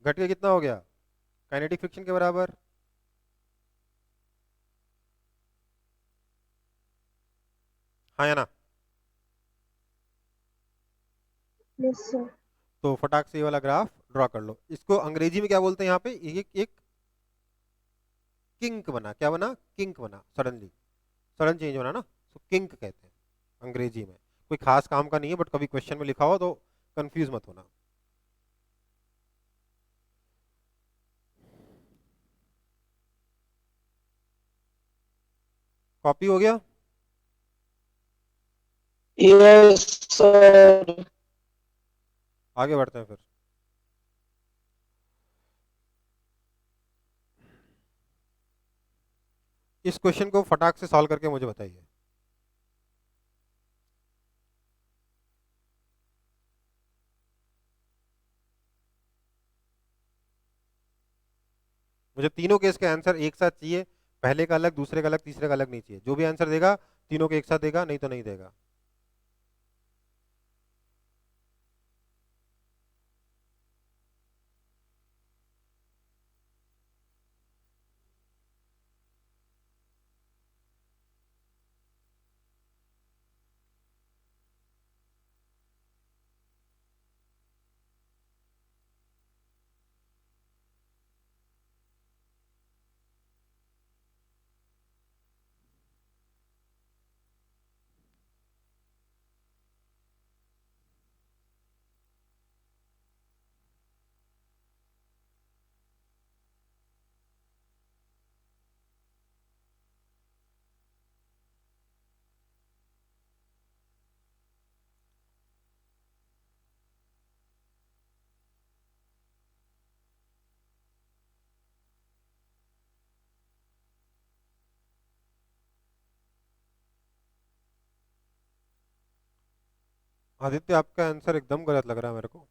घट के कितना हो गया? काइनेटिक फ्रिक्शन के बराबर। हाँ या ना? Yes sir. तो फटाक से ये वाला ग्राफ ड्रॉ कर लो। इसको अंग्रेजी में क्या बोलते हैं? यहाँ पे एक किंक बना। क्या बना? किंक बना। सडनली सडन चेंज होना ना, तो किंक कहते हैं अंग्रेजी में। कोई खास काम का नहीं है, बट कभी क्वेश्चन में लिखा हो तो कंफ्यूज मत होना। कॉपी हो गया? Yes sir. आगे बढ़ते हैं फिर। इस क्वेश्चन को फटाक से सॉल्व करके मुझे बताइए। मुझे तीनों केस के आंसर एक साथ चाहिए। पहले का अलग, दूसरे का अलग, तीसरे का अलग नहीं चाहिए। जो भी आंसर देगा तीनों के एक साथ देगा, नहीं तो नहीं देगा। आदित्य, आपका आंसर एकदम गलत लग रहा है मेरे को।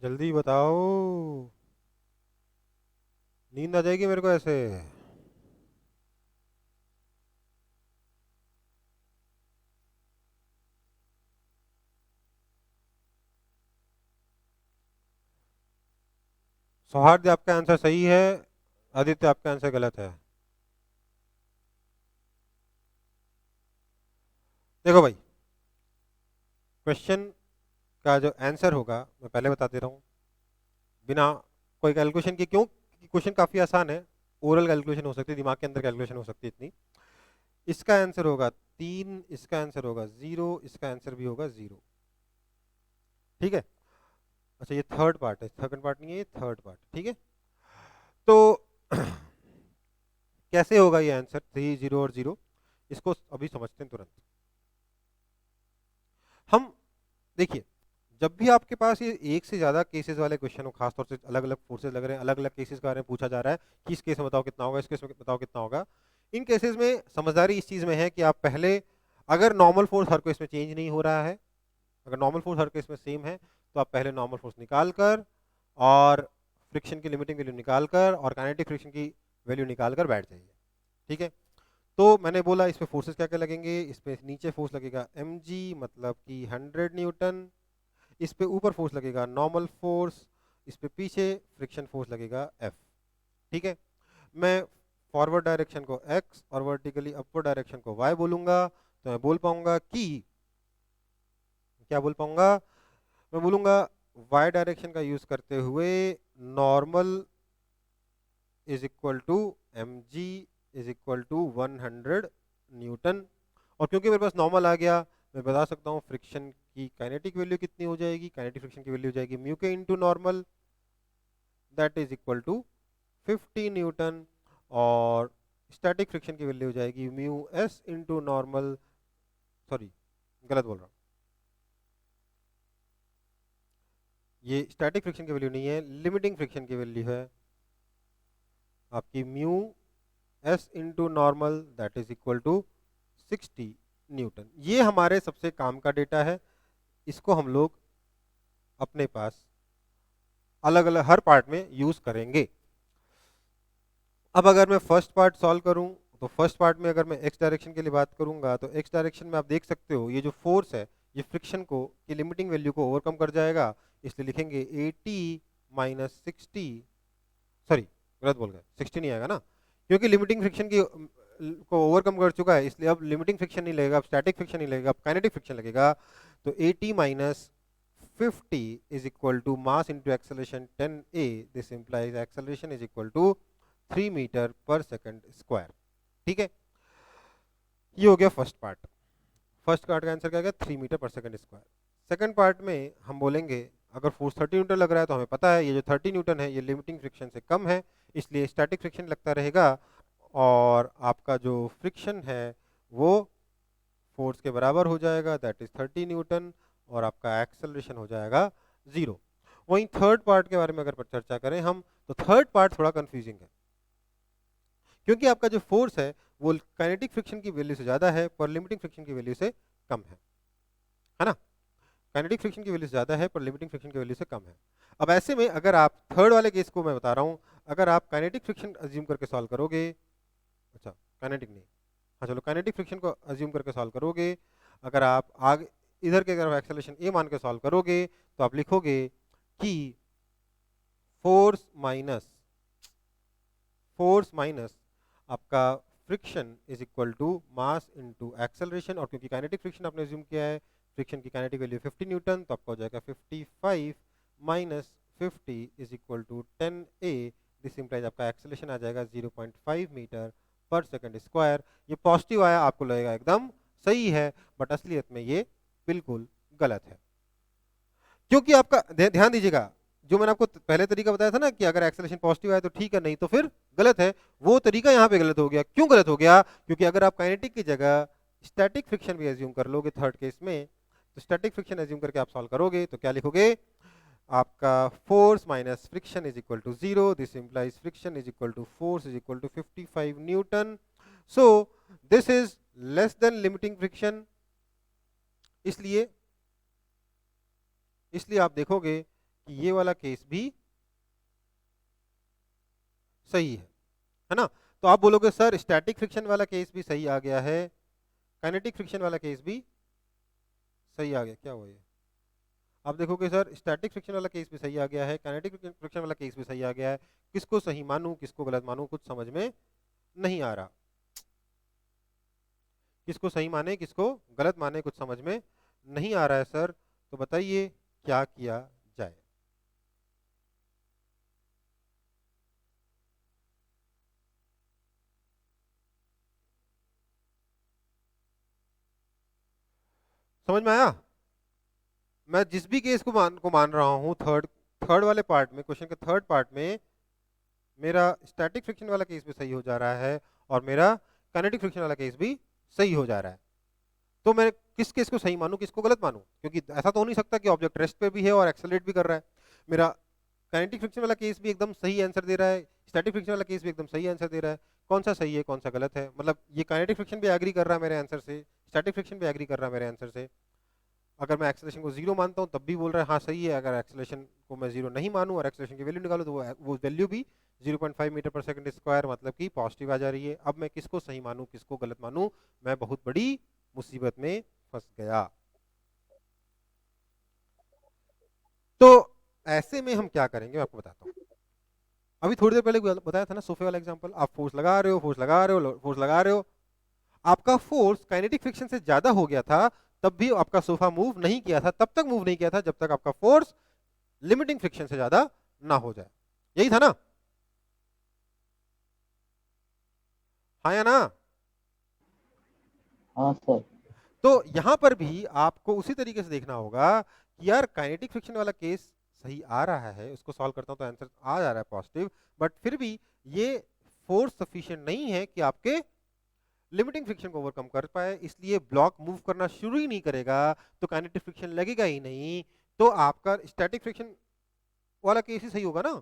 जल्दी बताओ, नींद आ जाएगी मेरे को ऐसे। सौहार्द, आपका आंसर सही है। आदित्य, आपका आंसर गलत है। देखो भाई, क्वेश्चन का जो आंसर होगा मैं पहले बता दे रहा हूँ बिना कोई कैलकुलेशन के। क्यों? क्वेश्चन काफी आसान है। ओरल कैलकुलेशन हो सकती है, दिमाग के अंदर कैलकुलेशन हो सकती है इतनी। इसका आंसर होगा 3, इसका आंसर होगा 0, इसका आंसर भी होगा 0। ठीक है? अच्छा, ये थर्ड पार्ट है, सेकंड पार्ट नहीं है, ये थर्ड पार्ट। ठीक है? तो कैसे होगा ये आंसर 3, 0 और 0? इसको अभी समझते हैं तुरंत। हम देखिए, जब भी आपके पास ये एक से ज्यादा केसेस वाले क्वेश्चन हो, खासतौर से अलग अलग फोर्सेज लग रहे हैं, अलग अलग केसेस के बारे में पूछा जा रहा है कि इस केस में बताओ कितना होगा, इस केस में बताओ कितना होगा। इन केसेस में समझदारी इस चीज में है कि आप पहले, अगर नॉर्मल फोर्स हर केस में चेंज नहीं हो रहा है, अगर नॉर्मल फोर्स हर केस में सेम है, तो आप पहले नॉर्मल फोर्स निकाल कर और फ्रिक्शन की लिमिटिंग वैल्यू निकाल कर और काइनेटिक फ्रिक्शन की वैल्यू निकाल कर बैठ जाइए। ठीक है? तो मैंने बोला इस पे फोर्सेस क्या क्या लगेंगे। इस पे नीचे फोर्स लगेगा mg, मतलब कि 100 न्यूटन। इस पे ऊपर फोर्स लगेगा नॉर्मल फोर्स। इस पे पीछे फ्रिक्शन फोर्स लगेगा F। ठीक है? मैं फॉरवर्ड डायरेक्शन को x और वर्टिकली अपवर्ड डायरेक्शन को y बोलूंगा, तो मैं बोल पाऊंगा कि, क्या बोल पाऊंगा, मैं बोलूंगा y डायरेक्शन का यूज करते हुए normal is equal to mg is equal to 100 newton. और क्योंकि मेरे पास नॉर्मल आ गया, मैं बता सकता हूँ फ्रिक्शन की काइनेटिक वैल्यू कितनी हो जाएगी। काइनेटिक फ्रिक्शन की वैल्यू हो जाएगी mu k into normal, that is equal to 50 newton. और स्टैटिक फ्रिक्शन की वैल्यू हो जाएगी mu s into normal, sorry गलत बोल रहा हूँ, ये स्टैटिक फ्रिक्शन की वैल्यू नहीं है, लिमिटिंग फ्रिक्शन की वैल्यू है आपकी mu s into normal, that is equal to 60 newton. ये हमारे सबसे काम का डेटा है, इसको हम लोग अपने पास अलग अलग हर पार्ट में यूज करेंगे। अब अगर मैं फर्स्ट पार्ट सॉल्व करूं, तो फर्स्ट पार्ट में अगर मैं एक्स डायरेक्शन के लिए बात करूंगा, तो एक्स डायरेक्शन में आप देख सकते हो ये जो फोर्स है ये फ्रिक्शन को की लिमिटिंग वैल्यू को ओवरकम कर जाएगा, इसलिए लिखेंगे 80 माइनस 60, सॉरी गलत बोल गए, 60 नहीं आएगा ना, क्योंकि लिमिटिंग फ्रिक्शन की को ओवरकम कर चुका है, इसलिए अब लिमिटिंग फ्रिक्शन नहीं लगेगा, अब स्टैटिक फ्रिक्शन नहीं लगेगा, अब काइनेटिक फ्रिक्शन लगेगा। तो 80 minus 50 is equal to mass into acceleration 10a, this implies acceleration is equal to 3 metre per second square. ठीक है, ये हो गया फर्स्ट पार्ट। फर्स्ट पार्ट का आंसर क्या आ गया, 3 metre per second square. Second part में हम बोलेंगे अगर फोर्स 30 न्यूटन लग रहा है तो हमें पता है ये जो 30 न्यूटन है ये लिमिटिंग फ्रिक्शन से कम है, इसलिए स्टैटिक फ्रिक्शन लगता रहेगा और आपका जो फ्रिक्शन है वो फोर्स के बराबर हो जाएगा, दैट इज 30 न्यूटन, और आपका एक्सेलरेशन हो जाएगा 0। वहीं थर्ड पार्ट के बारे में अगर चर्चा करें हम, तो थर्ड पार्ट थोड़ा कंफ्यूजिंग है, क्योंकि आपका जो फोर्स है वो काइनेटिक फ्रिक्शन की वैल्यू से ज्यादा है पर लिमिटिंग फ्रिक्शन की वैल्यू से कम है ना। काइनेटिक फ्रिक्शन की वैल्यू ज्यादा है पर लिमिटिंग फ्रिक्शन की वैल्यू से कम है। अब ऐसे में अगर आप थर्ड वाले केस को मैं बता रहा हूं, अगर आप काइनेटिक फ्रिक्शन अज्यूम करके सॉल्व करोगे, अच्छा काइनेटिक नहीं, हाँ चलो काइनेटिक फ्रिक्शन को अज्यूम करके सॉल्व करोगे, अगर आप आगे इधर के अगर एक्सेलरेशन ए मान के सॉल्व करोगे तो आप लिखोगे कि फोर्स माइनस आपका friction is equal to mass into acceleration, और क्योंकि काइनेटिक फ्रिक्शन आपने अज्यूम किया है, फ्रिक्शन की काइनेटिक वैल्यू 50 न्यूटन, तो आपका हो जाएगा 55 minus 50 is equal to 10a, this implies आपका एक्सेलरेशन आ जाएगा 0.5 मीटर पर सेकंड स्क्वायर। ये पॉजिटिव आया, आपको लगेगा एकदम सही है, बट असलियत में ये बिल्कुल गलत है, क्योंकि आपका ध्यान दीजिएगा जो मैंने आपको पहले तरीका बताया था ना कि अगर एक्सेलरेशन पॉजिटिव आए तो ठीक है, नहीं तो फिर गलत है, वो तरीका यहाँ पे गलत हो गया। क्यों गलत हो गया, क्योंकि अगर आप काइनेटिक की जगह स्टैटिक फ्रिक्शन भी एज्यूम कर लोगे थर्ड केस में, तो स्टैटिक फ्रिक्शन एज्यूम करके आप सॉल्व करोगे तो क्या लिखोगे, आपका force minus friction is equal to 0, this implies friction is equal to force is equal to 55 newton, so this is less than limiting friction. इसलिए आप देखोगे कि ये वाला केस भी सही है ना। तो आप बोलोगे सर स्टैटिक फ्रिक्शन वाला केस भी सही आ गया है, काइनेटिक फ्रिक्शन वाला केस भी सही आ गया, क्या हुआ ये, आप देखोगे सर स्टैटिक फ्रिक्शन वाला केस भी सही आ गया है, काइनेटिक फ्रिक्शन वाला केस भी सही आ गया है, किसको सही मानूं किसको गलत मानूं कुछ समझ में नहीं आ रहा, किसको सही माने किसको गलत माने कुछ समझ में नहीं आ रहा है सर, तो बताइए क्या किया जाए। समझ में आया, मैं जिस भी केस को मान रहा हूं, थर्ड वाले पार्ट में, क्वेश्चन के थर्ड पार्ट में मेरा स्टैटिक फ्रिक्शन वाला केस भी सही हो जा रहा है और मेरा काइनेटिक फ्रिक्शन वाला केस भी सही हो जा रहा है, तो मैं किस केस को सही मानूं किसको गलत मानूं, क्योंकि ऐसा तो हो नहीं सकता कि ऑब्जेक्ट रेस्ट पे भी है और एक्सेलरेट भी कर रहा है। मेरा काइनेटिक फ्रिक्शन वाला केस भी एकदम सही आंसर दे रहा है, स्टैटिक फ्रिक्शन वाला केस भी एकदम सही आंसर दे रहा है, कौन सा सही है कौन सा गलत है, मतलब ये काइनेटिक फ्रिक्शन भी एग्री कर रहा है मेरे आंसर से, स्टैटिक फ्रिक्शन भी एग्री कर रहा है मेरे आंसर से। अगर मैं एक्सेलरेशन को 0 मानता हूं तब भी बोल रहा है हाँ सही है, अगर एक्सेलरेशन को मैं 0 नहीं मानूं और एक्सेलरेशन की वैल्यू निकालूं तो वो वैल्यू भी 0.5 मीटर पर सेकंड स्क्वायर मतलब कि पॉजिटिव आ जा रही है। अब मैं किसको सही मानूं किसको गलत मानूं, मैं बहुत बड़ी मुसीबत में फंस गया। तो ऐसे में हम क्या करेंगे मैं आपको बताता हूं। अभी थोड़ी देर पहले बताया था ना सोफे वाला एग्जांपल, आप फोर्स लगा रहे हो, आपका फोर्स काइनेटिक फ्रिक्शन से ज्यादा हो गया था, तब भी आपका सोफा मूव नहीं किया था, तब तक मूव नहीं किया था जब तक आपका फोर्स लिमिटिंग फ्रिक्शन से ज्यादा ना हो जाए। यही था ना? हाँ या ना? हाँ सर। तो यहां पर भी आपको उसी तरीके से देखना होगा कि यार काइनेटिक फ्रिक्शन वाला केस सही आ रहा है, उसको सॉल्व करता हूं तो आंसर आ जा रहा है पॉजिटिव, बट फिर भी ये फोर्स सफिशिएंट नहीं है कि आपके लिमिटिंग फ्रिक्शन को ओवरकम कर पाए, इसलिए ब्लॉक मूव करना शुरू ही नहीं करेगा, तो काइनेटिक फ्रिक्शन लगेगा ही नहीं, तो आपका स्टैटिक फ्रिक्शन वाला केस ही सही होगा ना?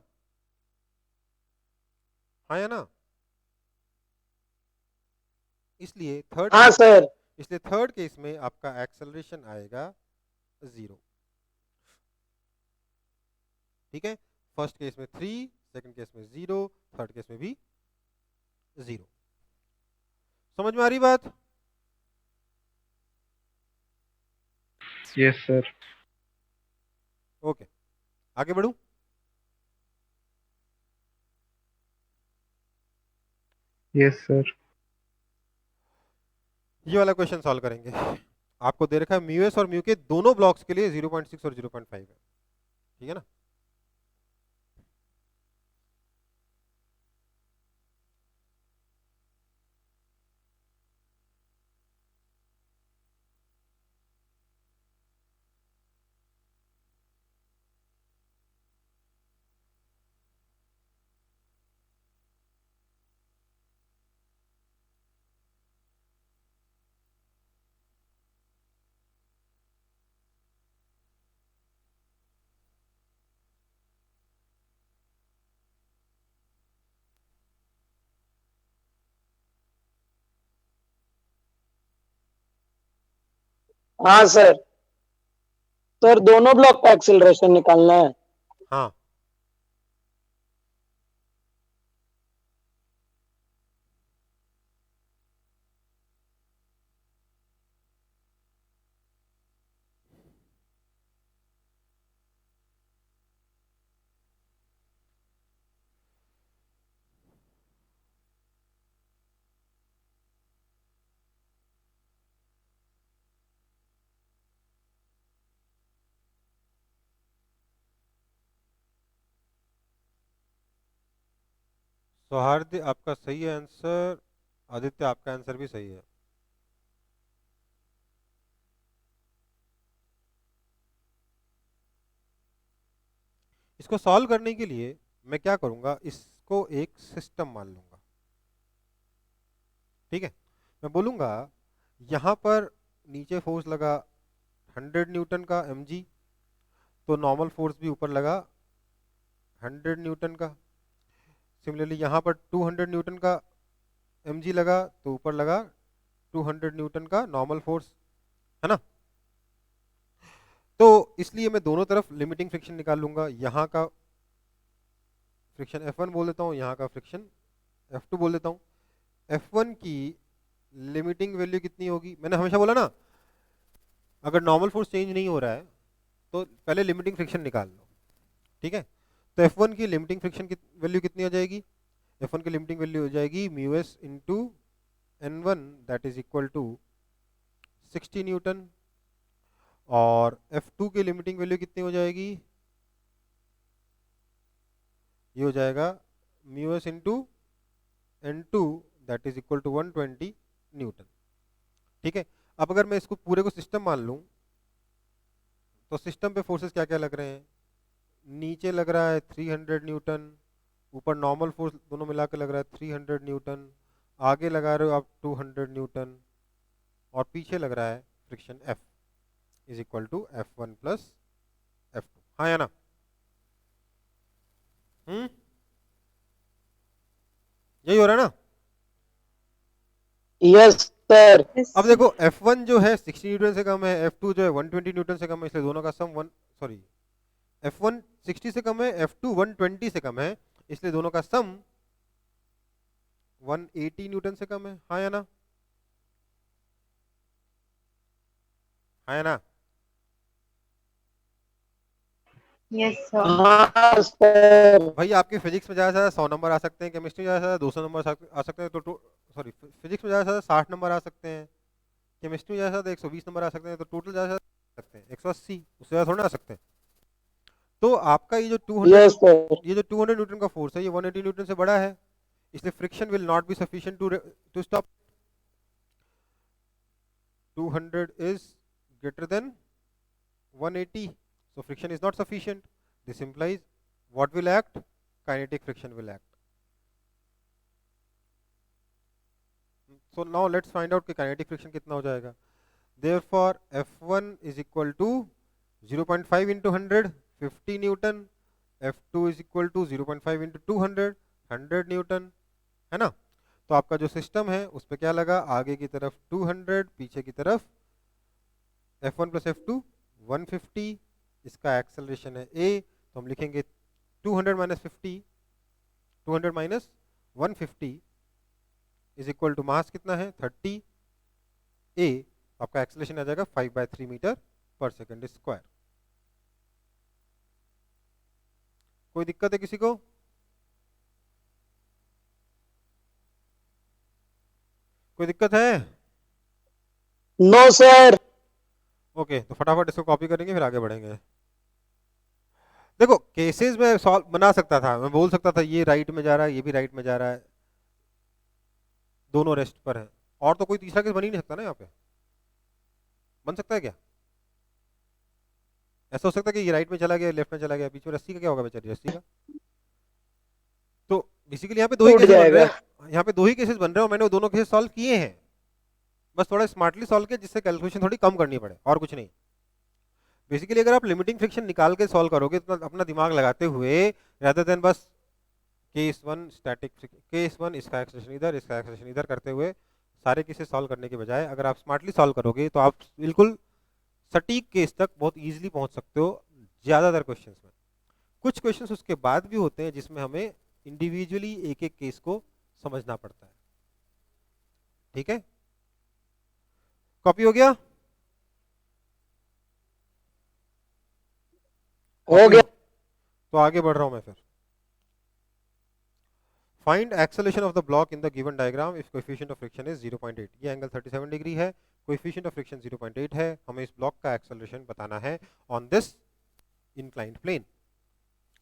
हाँ या ना? इसलिए हाँ सर। थर्ड केस में आपका एक्सेलरेशन आएगा 0। ठीक है, फर्स्ट केस में 3, सेकंड केस में 0, थर्ड केस में भी 0। समझ में आ रही बात? Yes sir. ओके, आगे बढ़ूं? Yes sir. ये वाला क्वेश्चन सॉल्व करेंगे। आपको दे रखा है म्यू एस और म्यू के दोनों ब्लॉक्स के लिए 0.6 और 0.5 है, ठीक है ना? हाँ सर। सर दोनों ब्लॉक का एक्सेलरेशन निकालना है। हाँ, सौहार्द आपका सही है आंसर, आदित्य आपका आंसर भी सही है। इसको सॉल्व करने के लिए मैं क्या करूंगा, इसको एक सिस्टम मान लूंगा। ठीक है, मैं बोलूंगा यहां पर नीचे फोर्स लगा 100 न्यूटन का mg, तो नॉर्मल फोर्स भी ऊपर लगा 100 न्यूटन का। सिमिलरली यहाँ पर 200 न्यूटन का mg लगा, तो ऊपर लगा 200 न्यूटन का नॉर्मल फोर्स, है ना? तो इसलिए मैं दोनों तरफ लिमिटिंग फ्रिक्शन निकाल लूंगा। यहाँ का फ्रिक्शन F1 बोल देता हूँ, यहाँ का फ्रिक्शन F2 बोल देता हूँ। F1 की लिमिटिंग वैल्यू कितनी होगी? मैंने हमेशा बोला ना, अगर नॉर्मल फोर्स चेंज नहीं हो रहा है तो पहले लिमिटिंग फ्रिक्शन निकाल लो। ठीक है, तो F1 की लिमिटिंग फ्रिक्शन की वैल्यू कितनी हो जाएगी? F1 की लिमिटिंग वैल्यू हो जाएगी mu s into N1, that is equal to 60 newton. और F2 की लिमिटिंग वैल्यू कितनी हो जाएगी? ये हो जाएगा mu s into N2, that is equal to 120 newton. ठीक है, अब अगर मैं इसको पूरे को सिस्टम मान लूं, तो सिस्टम पे फोर्सेस क्या क्या लग रहे हैं? नीचे लग रहा है 300 न्यूटन, ऊपर नॉर्मल फोर्स दोनों मिला के लग रहा है 300 न्यूटन, आगे लगा रहे हो आप 200 न्यूटन, और पीछे लग रहा है friction F is equal to F1 plus F2। हाँ या ना? यही हो रहा है ना? Yes sir. अब देखो F1 जो है 60 न्यूटन से कम है, F2 जो है 120 न्यूटन से कम है, इसलिए दोनों का सम F1 60 से कम है, F2 120 से कम है, इसलिए दोनों का सम 180 न्यूटन से कम है। हाँ या ना? हाँ या ना? Yes sir. हाँ सर। भाई आपके फिजिक्स में ज्यादा से ज्यादा 100 नंबर आ सकते हैं, केमिस्ट्री में ज्यादा से ज्यादा 200 नंबर आ सकते हैं, तो सॉरी फिजिक्स में ज़्यादा से ज़्यादा 60 नंबर आ सकते हैं, केमिस्ट्री में ज़्यादा से ज़्यादा 120 नंबर आ सकते हैं, तो टोटल ज़्यादा से ज़्यादा आ सकते हैं 180, उससे ज़्यादा थोड़ा ना आ सकते हैं। तो आपका ये जो 200 यस सर, ये जो 200 न्यूटन का फोर्स है ये 180 न्यूटन से बड़ा है, इसलिए friction will not be sufficient to stop. 200 is greater than 180, so friction is not sufficient. This implies what will act? Kinetic friction will act. So now let's find out कि kinetic friction कितना हो जाएगा। Therefore F1 is equal to 0.5 into 100, 50 Newton. F2 is equal to 0.5 into 200, 100 Newton, है ना। तो आपका जो system है उस पर क्या लगा, आगे की तरफ 200, पीछे की तरफ F1 प्लस F2 150, इसका एक्सेलरेशन है a, तो हम लिखेंगे 200 minus 50, 200 minus 150 is equal to mass कितना है 30 a, आपका एक्सेलरेशन आ जाएगा 5/3 मीटर पर सेकंड स्क्वायर। कोई दिक्कत है किसी को? कोई दिक्कत है? No sir. ओके तो फटाफट इसको कॉपी करेंगे फिर आगे बढ़ेंगे। देखो केसेस में सॉल्व बना सकता था, मैं बोल सकता था ये राइट में जा रहा है, ये भी राइट में जा रहा है, दोनों रेस्ट पर हैं, और तो कोई तीसरा केस बन ही नहीं सकता ना। यहाँ पे बन सकता है क्या? ऐसा हो सकता है कि ये राइट में चला गया, लेफ्ट में चला गया, बीच में रस्सी का क्या होगा बेचारी रस्सी का? तो बेसिकली यहाँ पे दो ही टूट केसेस बन रहे जाएगा। हैं, यहाँ पे दो ही केसेस बन रहे हैं और मैंने वो दोनों केसेस सॉल्व किए हैं, बस थोड़ा स्मार्टली सॉल्व किया जिससे कैलकुलेशन थोड़ी कम करनी पड़े, और कुछ नहीं। बेसिकली अगर आप लिमिटिंग फ्रिक्शन निकाल के सॉल्व करोगे तो अपना दिमाग लगाते हुए, rather than बस केस 1 स्टैटिक, केस 1 इसका एक्सेलरेशन इधर, इसका एक्सेलरेशन इधर करते हुए सारे केसेस सॉल्व करने के बजाय अगर आप स्मार्टली सॉल्व करोगे तो आप बिल्कुल सटीक केस तक बहुत इजीली पहुंच सकते हो ज़्यादातर क्वेश्चंस में। कुछ क्वेश्चंस उसके बाद भी होते हैं जिसमें हमें इंडिविजुअली एक एक केस को समझना पड़ता है। ठीक है, कॉपी हो गया? हो गया। तो आगे बढ़ रहा हूं मैं फिर। Find acceleration of the block in the given diagram if coefficient of friction is 0.8। ये एंगल 37 डिग्री है, कोएफिशिएंट ऑफ फ्रिक्शन 0.8 है, हमें इस ब्लॉक का एक्सेलरेशन बताना है ऑन दिस इंक्लाइंड प्लेन।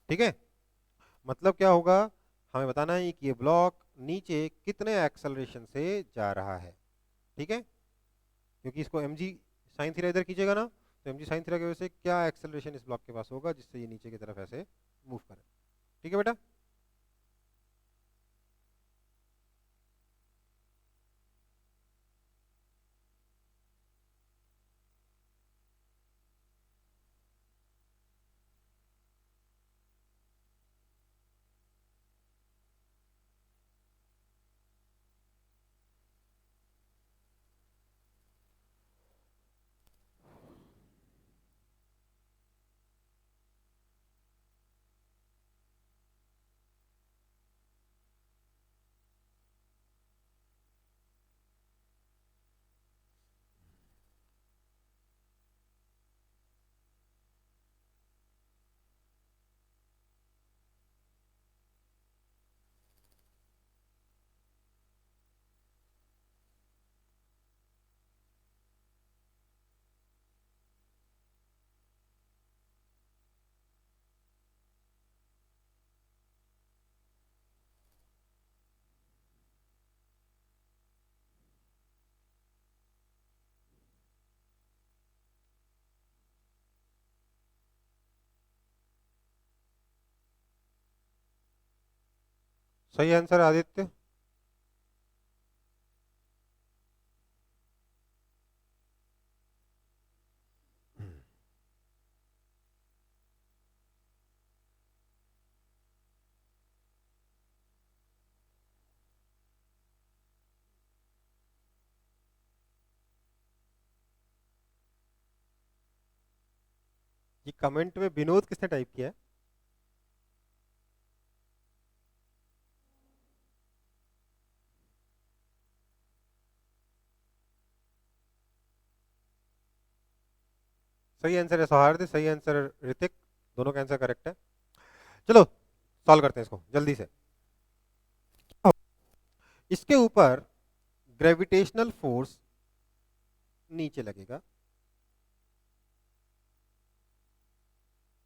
ठीक है, मतलब क्या होगा, हमें बताना है कि ये ब्लॉक नीचे कितने एक्सेलरेशन से जा रहा है। ठीक है, क्योंकि इसको mg sin थीटा इधर कीजिएगा ना, तो mg sin थीटा की वजह से क्या एक्सेलरेशन इस ब्लॉक के पास होगा जिससे ये नीचे की तरफ ऐसे मूव करे। ठीक है बेटा, सही आंसर आदित्य। ये कमेंट में विनोद किसने टाइप किया है? सही आंसर है सौहार्द, सही आंसर ऋतिक, दोनों का आंसर करेक्ट है। चलो सॉल्व करते हैं इसको जल्दी से। इसके ऊपर ग्रेविटेशनल फोर्स नीचे लगेगा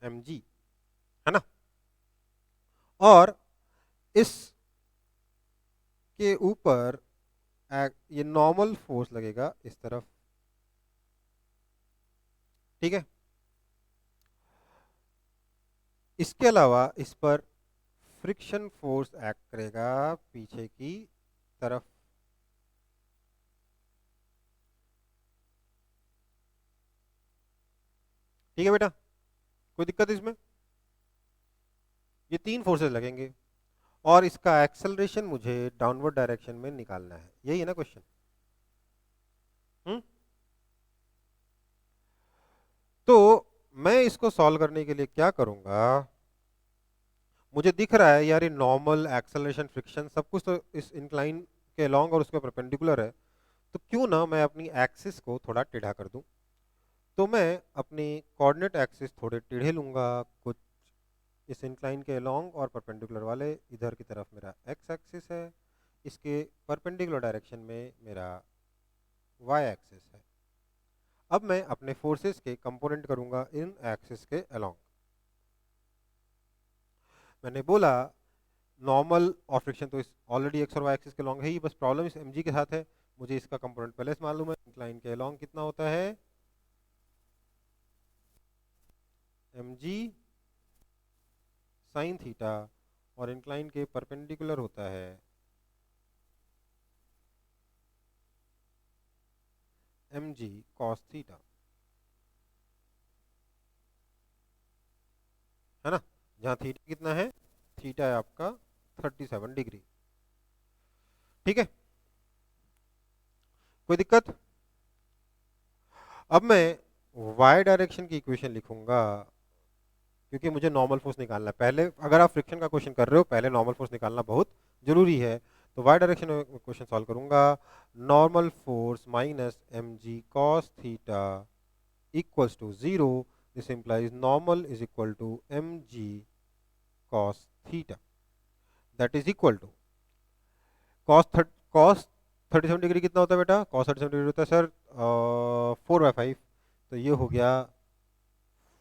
mg, है ना, और इस के ऊपर ये नॉर्मल फोर्स लगेगा इस तरफ, ठीक है। इसके अलावा इस पर फ्रिक्शन फोर्स एक्ट करेगा पीछे की तरफ, ठीक है बेटा, कोई दिक्कत इसमें? ये 3 फोर्सेस लगेंगे और इसका एक्सेलरेशन मुझे डाउनवर्ड डायरेक्शन में निकालना है, यही है ना क्वेश्चन? तो मैं इसको सॉल्व करने के लिए क्या करूंगा, मुझे दिख रहा है यार ये नॉर्मल, एक्सेलरेशन, फ्रिक्शन सब कुछ तो इस इंक्लाइन के अलोंग और उसके परपेंडिकुलर है, तो क्यों ना मैं अपनी एक्सिस को थोड़ा टेढ़ा कर दूं। तो मैं अपनी कोऑर्डिनेट एक्सिस थोड़े टेढ़े लूंगा, कुछ इस इंक्लाइन के अलोंग और परपेंडिकुलर वाले, इधर की तरफ मेरा एक्स एक्सिस है, इसके परपेंडिकुलर डायरेक्शन में मेरा वाई एक्सिस है। अब मैं अपने फोर्सेस के कंपोनेंट करूंगा इन एक्सिस के अलोंग। मैंने बोला नॉर्मल और फ्रिक्शन तो इस ऑलरेडी एक्स और वाई एक्सिस के अलोंग है ही, बस प्रॉब्लम इस mg के साथ है, मुझे इसका कंपोनेंट पहले से मालूम है। इंक्लाइन के अलोंग कितना होता है, mg साइन थीटा, और इंक्लाइन के परपेंडिकुलर होता है mg cos थीटा, है ना, जहां थीटा कितना है, थीटा है आपका 37 डिग्री, ठीक है, कोई दिक्कत? अब मैं y डायरेक्शन की इक्वेशन लिखूंगा, क्योंकि मुझे नॉर्मल फोर्स निकालना है। पहले अगर आप फ्रिक्शन का क्वेश्चन कर रहे हो, पहले नॉर्मल फोर्स निकालना बहुत जरूरी है। तो y डायरेक्शन में क्वेश्चन सॉल्व करूंगा, normal force minus mg cos theta equals to 0, this implies normal is equal to mg cos theta, that is equal to cos 37 degree कितना होता है बेटा, cos 37 डिग्री होता है सर 4/5, तो ये हो गया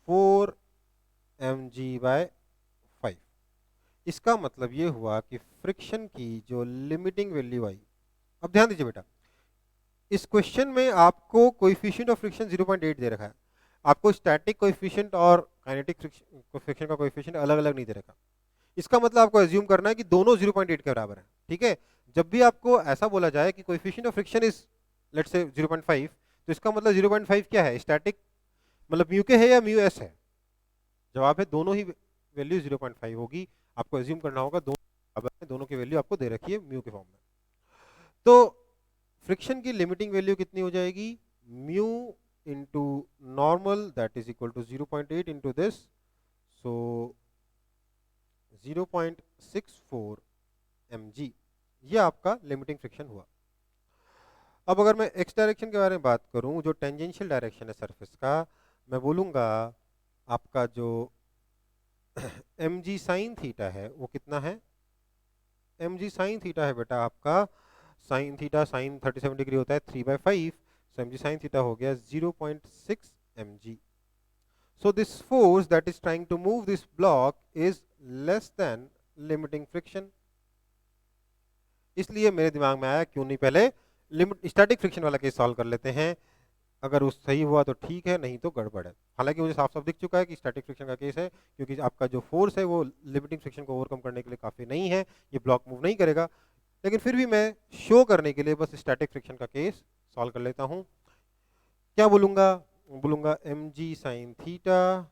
4 mg/5। इसका मतलब ये हुआ कि फ्रिक्शन की जो लिमिटिंग वैल्यू आई, अब ध्यान दीजिए बेटा, इस क्वेश्चन में आपको कोएफिशिएंट ऑफ फ्रिक्शन 0.8 दे रखा है, आपको स्टैटिक कोएफिशिएंट और काइनेटिक फ्रिक्शन का कोएफिशिएंट अलग अलग नहीं दे रखा। इसका मतलब आपको एज्यूम करना है कि दोनों 0.8 के बराबर है, ठीक है। जब भी आपको ऐसा बोला जाए कि coefficient of friction is let's say 0.5, तो इसका मतलब 0.5 क्या है, स्टैटिक मतलब म्यू के है या म्यू एस है? जवाब है दोनों ही वैल्यू 0.5 होगी। आपको एज्यूम करना होगा दोनों बराबर है, दोनों की वैल्यू आपको दे रखी है म्यू के फॉर्म में। तो फ्रिक्शन की लिमिटिंग वैल्यू कितनी हो जाएगी, mu into normal, that is equal to 0.8 into this, so 0.64 mg, ये आपका लिमिटिंग फ्रिक्शन हुआ। अब अगर मैं एक्स डायरेक्शन के बारे में बात करूं, जो टेंजेंशियल डायरेक्शन है सरफेस का, मैं बोलूंगा आपका जो mg साइन थीटा है वो कितना है, mg साइन थीटा है बेटा आपका, साइन थीटा साइन 37 डिग्री होता है 3/5, so mg साइन थीटा हो गया 0.6 mg। So this force that is trying to move this block is less than limiting friction। इसलिए मेरे दिमाग में आया क्यों नहीं पहले लिमिट स्टैटिक फ्रिक्शन वाला केस सॉल्व कर लेते हैं, अगर उस सही हुआ तो ठीक है, नहीं तो गड़बड़ है। हालांकि मुझे साफ साफ दिख चुका है कि स्टैटिक फ्रिक्शन का केस है, क्योंकि आपका जो फोर्स है वो लिमिटिंग फ्रिक्शन को ओवरकम करने के लिए काफ़ी नहीं है, ये ब्लॉक मूव नहीं करेगा, लेकिन फिर भी मैं शो करने के लिए बस स्टैटिक फ्रिक्शन का केस सॉल्व कर लेता हूँ। क्या बोलूँगा, बोलूँगा mg sine theta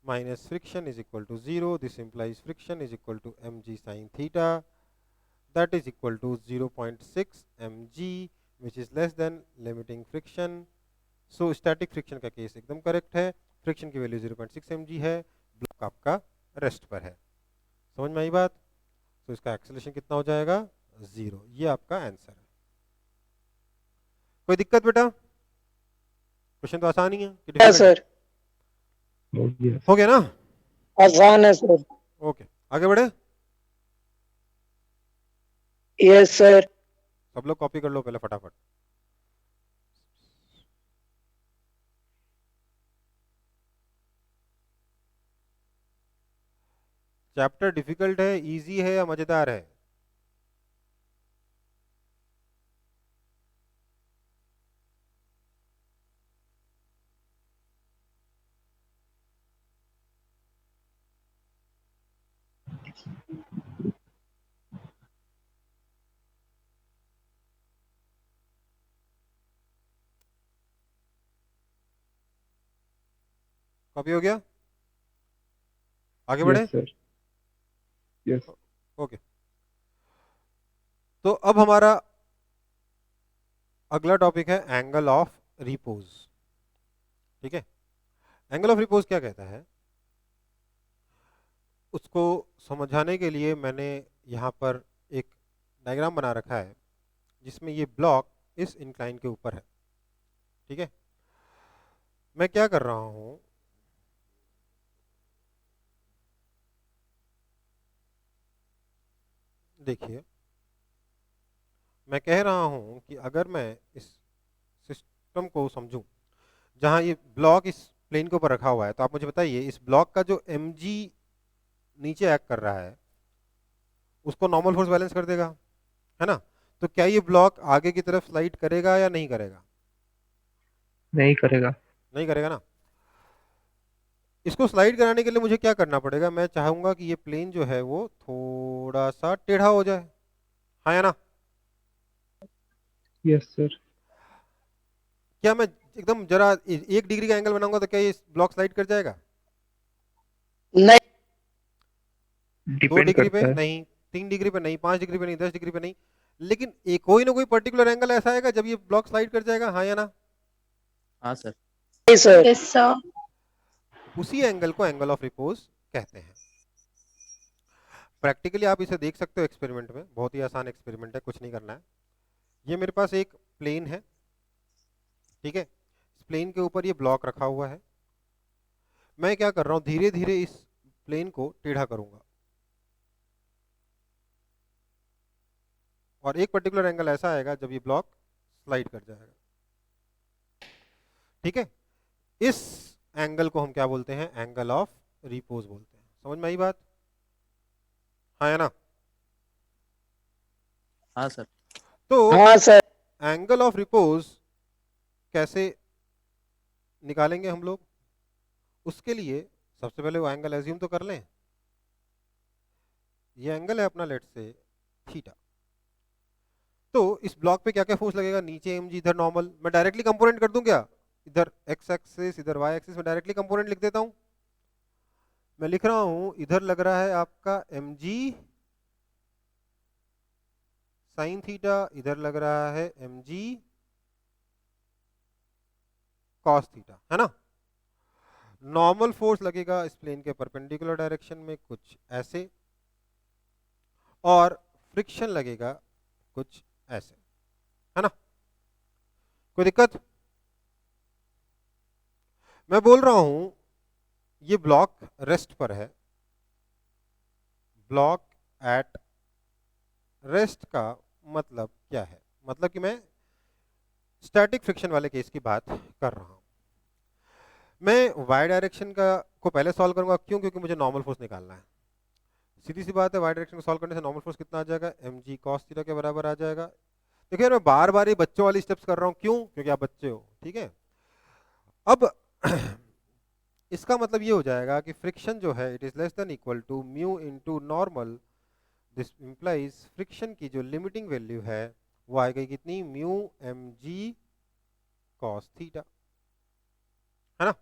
minus friction is equal to 0, this implies friction is equal to mg sine theta, that is equal to 0.6 mg which is less than limiting friction। so static friction का case एकदम correct है, friction की value 0.6 mg है, block आपका rest पर है। समझ में आई बात? तो इसका एक्सेलरेशन कितना हो जाएगा, 0। ये आपका आंसर है। कोई दिक्कत बेटा? क्वेश्चन तो आसान ही है कि है difficult है? सर, हो गया ना? आसान है सर। ओके, आगे बढ़े। Yes sir. सब लोग कॉपी कर लो पहले फटाफट। चैप्टर डिफिकल्ट है, इजी है या मजेदार है? कॉपी हो गया? आगे बढ़े? Yes, sir. Yes. ओके, तो अब हमारा अगला टॉपिक है एंगल ऑफ रिपोज। ठीक है, एंगल ऑफ रिपोज क्या कहता है उसको समझाने के लिए मैंने यहाँ पर एक डायग्राम बना रखा है जिसमें ये ब्लॉक इस इंक्लाइन के ऊपर है। ठीक है, मैं क्या कर रहा हूँ, देखिए मैं कह रहा हूँ कि अगर मैं इस सिस्टम को समझूं जहाँ ये ब्लॉक इस प्लेन के ऊपर रखा हुआ है, तो आप मुझे बताइए इस ब्लॉक का जो mg नीचे एक्ट कर रहा है उसको नॉर्मल फोर्स बैलेंस कर देगा, है ना? तो क्या ये ब्लॉक आगे की तरफ स्लाइड करेगा या नहीं करेगा? नहीं करेगा। नहीं करेगा ना। इसको स्लाइड कराने के लिए मुझे क्या करना पड़ेगा? मैं चाहूंगा कि ये प्लेन जो है वो थोड़ा सा टेढ़ा हो जाए, हाँ या ना? Yes, sir. क्या मैं एकदम जरा 1 डिग्री का एंगल बनाऊंगा तो क्या ये ब्लॉक स्लाइड कर जाएगा? नहीं। 2 डिपेंड डिग्री पे करता है। नहीं, 3 डिग्री पे नहीं, 5 डिग्री पे नहीं, 10 डिग्री पे नहीं, लेकिन एक कोई ना कोई पर्टिकुलर एंगल ऐसा आएगा जब ये ब्लॉक स्लाइड कर जाएगा, हाँ या ना? हाँ सर। नहीं सर। Yes, sir. उसी एंगल को एंगल ऑफ रिपोज कहते हैं। प्रैक्टिकली आप इसे देख सकते हो एक्सपेरिमेंट में, बहुत ही आसान एक्सपेरिमेंट है, कुछ नहीं करना है। ये मेरे पास एक प्लेन है, ठीक है, इस प्लेन के ऊपर ये ब्लॉक रखा हुआ है। मैं क्या कर रहा हूँ, धीरे धीरे इस प्लेन को टेढ़ा करूंगा और एक पर्टिकुलर एंगल ऐसा आएगा जब ये ब्लॉक स्लाइड कर जाएगा। ठीक है, इस एंगल को हम क्या बोलते हैं? एंगल ऑफ रिपोज बोलते हैं। समझ में आई बात? हाँ या ना? हाँ सर। तो हाँ सर। एंगल ऑफ रिपोज कैसे निकालेंगे हम लोग? उसके लिए सबसे पहले वो एंगल एज्यूम तो कर लें। ये एंगल है अपना, लेट से थीटा। तो इस ब्लॉक पे क्या क्या फोर्स लगेगा? नीचे mg, इधर नॉर्मल। मैं डायरेक्टली कंपोनेंट कर दूं क्या? इधर x एक्सिस, इधर y एक्सिस में डायरेक्टली कंपोनेंट लिख देता हूं। मैं लिख रहा हूं इधर लग रहा है आपका mg साइन थीटा, इधर लग रहा है mg कॉस थीटा, है ना? नॉर्मल फोर्स लगेगा इस प्लेन के परपेंडिकुलर डायरेक्शन में कुछ ऐसे, और फ्रिक्शन लगेगा कुछ ऐसे, है ना? कोई दिक्कत? मैं बोल रहा हूं ये ब्लॉक रेस्ट पर है। ब्लॉक एट रेस्ट का मतलब क्या है? मतलब कि मैं स्टैटिक फ्रिक्शन वाले केस की बात कर रहा हूं। मैं y डायरेक्शन का को पहले सॉल्व करूंगा, क्यों? क्योंकि मुझे नॉर्मल फोर्स निकालना है। सीधी सी बात है, y डायरेक्शन को सॉल्व करने से नॉर्मल फोर्स कितना आ जाएगा? mg cos थीटा के बराबर आ जाएगा। देखिए यार, मैं बार बार ये बच्चों वाली स्टेप्स कर रहा हूँ, क्यों? क्योंकि आप बच्चे हो, ठीक है? अब इसका मतलब ये हो जाएगा कि फ्रिक्शन जो है it is less than equal to mu into normal. This implies friction की जो लिमिटिंग वैल्यू है वो आएगी कितनी? म्यू mg cos थीटा, है ना?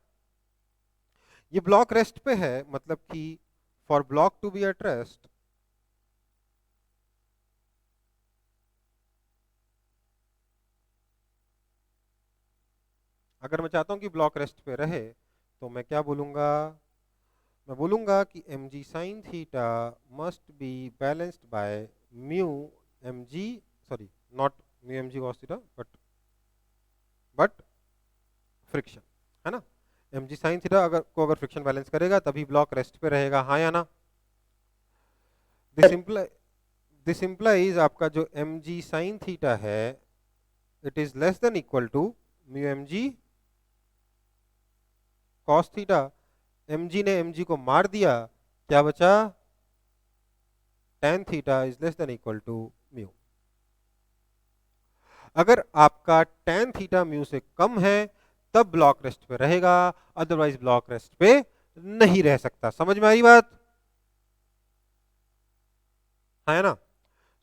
ये ब्लॉक रेस्ट पे है, मतलब कि for block to be at rest अगर मैं चाहता हूं कि ब्लॉक रेस्ट पे रहे तो मैं क्या बोलूंगा? मैं बोलूंगा कि mg sin theta must be balanced by mu mg, sorry not mu mg cos theta but friction, है ना? mg sin थीटा अगर फ्रिक्शन बैलेंस करेगा तभी ब्लॉक रेस्ट पे रहेगा, हाँ या ना? दिस इंप्लाइज आपका जो एम जी साइन थीटा है it is less than equal to mu M G cos theta. M G ने एम जी को मार दिया, क्या बचा? tan theta is less than equal to mu. अगर आपका tan थीटा म्यू से कम है तब ब्लॉक रेस्ट पे रहेगा, अदरवाइज ब्लॉक रेस्ट पे नहीं रह सकता। समझ में आई बात? है ना?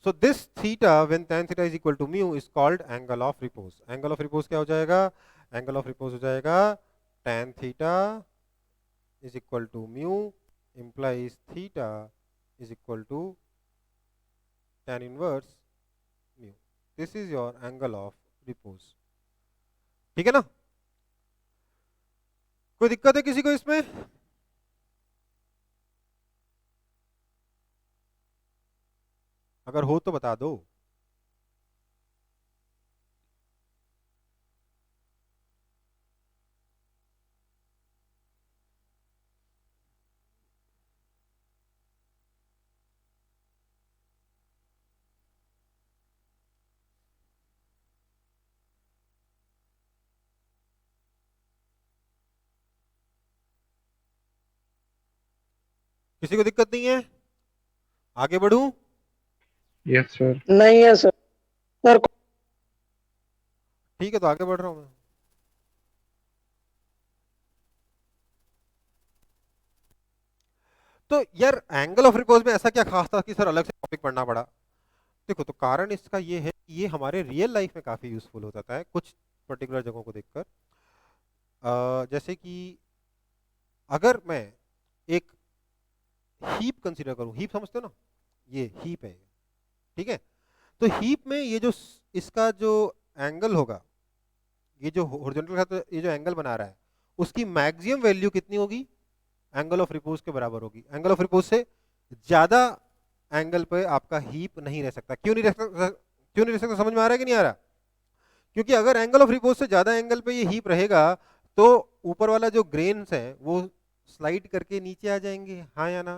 So this theta when tan theta is equal to mu is called angle of repose. Angle of repose क्या हो जाएगा? एंगल ऑफ रिपोज हो जाएगा tan theta is equal to mu implies theta is equal to tan inverse mu. This is your angle of repose. ठीक है ना? कोई दिक्कत है किसी को इसमें? अगर हो तो बता दो। किसी को दिक्कत नहीं है? आगे बढ़ूं? Yes sir. नहीं है सर। सर ठीक है, तो आगे बढ़ रहा हूं मैं। तो यार एंगल ऑफ रिपोज में ऐसा क्या खास था कि सर अलग से टॉपिक पढ़ना पड़ा? देखो, तो कारण इसका ये है कि ये हमारे रियल लाइफ में काफी यूजफुल हो जाता है कुछ पर्टिकुलर जगहों को देखकर। जैसे कि अगर मैं एक हीप कंसीडर करूं, हीप समझते हो ना, ये हीप है, ठीक है? तो हीप में ये जो इसका जो एंगल होगा, ये जो हॉरिजॉन्टल है, तो ये जो एंगल बना रहा है उसकी मैक्सिमम वैल्यू कितनी होगी? एंगल ऑफ रिपोज के बराबर होगी। एंगल ऑफ रिपोज से ज्यादा एंगल पे आपका हीप नहीं रह सकता। क्यों नहीं रह सकता? क्यों नहीं रह सकता? समझ में आ रहा है कि नहीं आ रहा? क्योंकि अगर एंगल ऑफ रिपोज से ज्यादा एंगल पे ये हीप रहेगा तो ऊपर वाला जो ग्रेन्स है वो स्लाइड करके नीचे आ जाएंगे। हाँ या ना?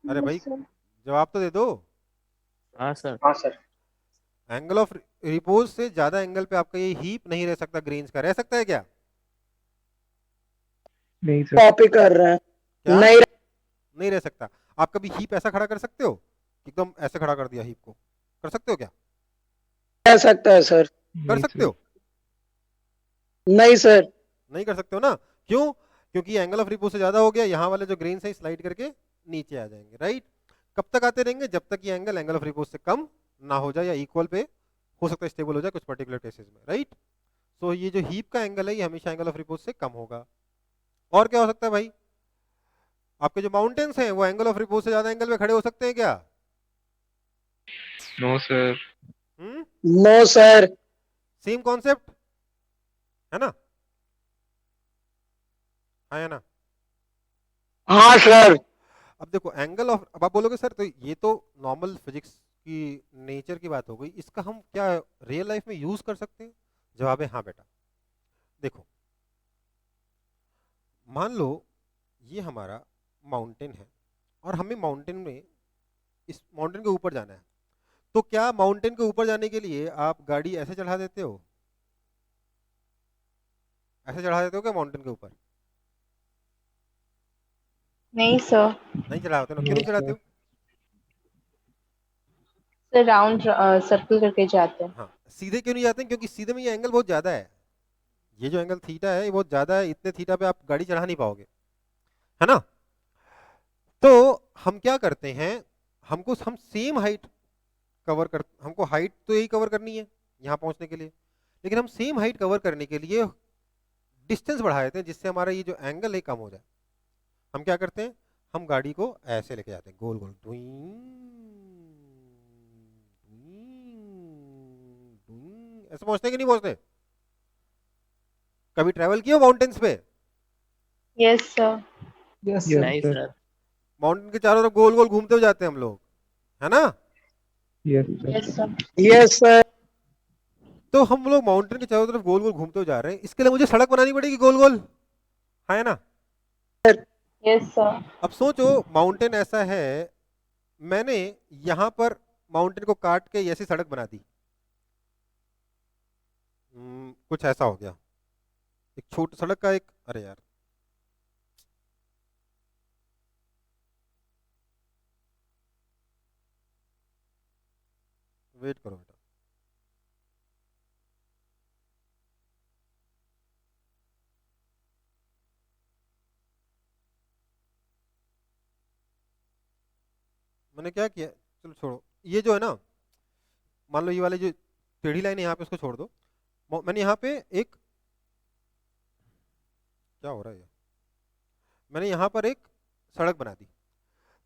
अरे भाई जवाब तो दे दो। हाँ सर। हाँ सर। एंगल ऑफ रिपोज से ज्यादा एंगल पे आपका ये हीप नहीं रह सकता ग्रेन्स का। रह सकता है क्या? नहीं सर। कॉपी कर रहे हैं। क्या? नहीं नहीं रह सकता। आप कभी हीप ऐसा खड़ा कर सकते हो? एकदम ऐसे खड़ा कर दिया हीप को, कर सकते हो क्या? रह सकता है सर। कर सकते हो? नहीं सर। नहीं कर सकते हो ना? क्यों? क्योंकि एंगल ऑफ रिपोज से ज्यादा हो गया, यहाँ वाले जो ग्रेन्स है स्लाइड करके नीचे आ जाएंगे। राइट? कब तक आते रहेंगे? जब तक ये एंगल एंगल ऑफ रिपोज से कम ना हो जाए या इक्वल पे हो सकता है स्टेबल हो जाए कुछ पर्टिकुलर केसेस में। राइट? सो ये जो हीप का एंगल है ये हमेशा एंगल ऑफ रिपोज से कम होगा। और क्या हो सकता है भाई? आपके जो माउंटेन्स हैं वो एंगल ऑफ रिपोज से ज्यादा एंगल पे खड़े हो सकते हैं क्या? No sir. No sir. Same concept है ना? हाँ या ना? हाँ सर। अब देखो एंगल ऑफ, अब आप बोलोगे सर तो ये तो नॉर्मल फिजिक्स की नेचर की बात हो गई, इसका हम क्या रियल लाइफ में यूज कर सकते हैं? जवाब है हाँ बेटा। देखो मान लो ये हमारा माउंटेन है और हमें माउंटेन में, इस माउंटेन के ऊपर जाना है, तो क्या माउंटेन के ऊपर जाने के लिए आप गाड़ी ऐसे चढ़ा देते हो? ऐसे चढ़ा देते हो क्या माउंटेन के ऊपर? नहीं सर। नहीं चढ़ाते ना? क्यों नहीं चढ़ाते हो? सर राउंड सर्कल करके जाते हैं। हाँ, सीधे क्यों नहीं जाते हैं? क्योंकि सीधे में ये एंगल बहुत ज्यादा है, ये जो एंगल थीटा है ये बहुत ज्यादा है, इतने थीटा पे आप गाड़ी चढ़ा नहीं पाओगे, है ना? तो हम क्या करते हैं, हम सेम हाइट कवर कर, हमको हाइट तो यही कवर करनी है यहाँ पहुंचने के लिए, लेकिन हम सेम हाइट कवर करने के लिए डिस्टेंस बढ़ा देते हैं जिससे हमारा ये जो एंगल है कम हो जाए। हम क्या करते हैं, हम गाड़ी को ऐसे लेके जाते हैं गोल गोल, ऐसे पहुंचते कि नहीं पहुंचते? कभी ट्रैवल किया माउंटेन्स पे? Yes sir. नहीं सर। माउंटेन के चारों तरफ गोल गोल घूमते हुए जाते हैं हम लोग, है ना? Yes sir. Yes sir. Yes sir. तो हम लोग माउंटेन के चारों तरफ गोल गोल घूमते हुए जा रहे हैं, इसके लिए मुझे सड़क बनानी पड़ेगी गोल गोल, है ना? Yes, sir. अब सोचो माउंटेन ऐसा है, मैंने यहां पर माउंटेन को काट के ऐसी सड़क बना दी। कुछ ऐसा हो गया, एक छोटी सड़क का एक, अरे यार वेट करो बेटा, मैंने क्या किया, चलो छोड़ो, ये जो है ना, मान लो ये वाले जो टेढ़ी लाइन है यहाँ पे उसको छोड़ दो। मैंने यहाँ पे एक, क्या हो रहा है ये, मैंने यहाँ पर एक सड़क बना दी।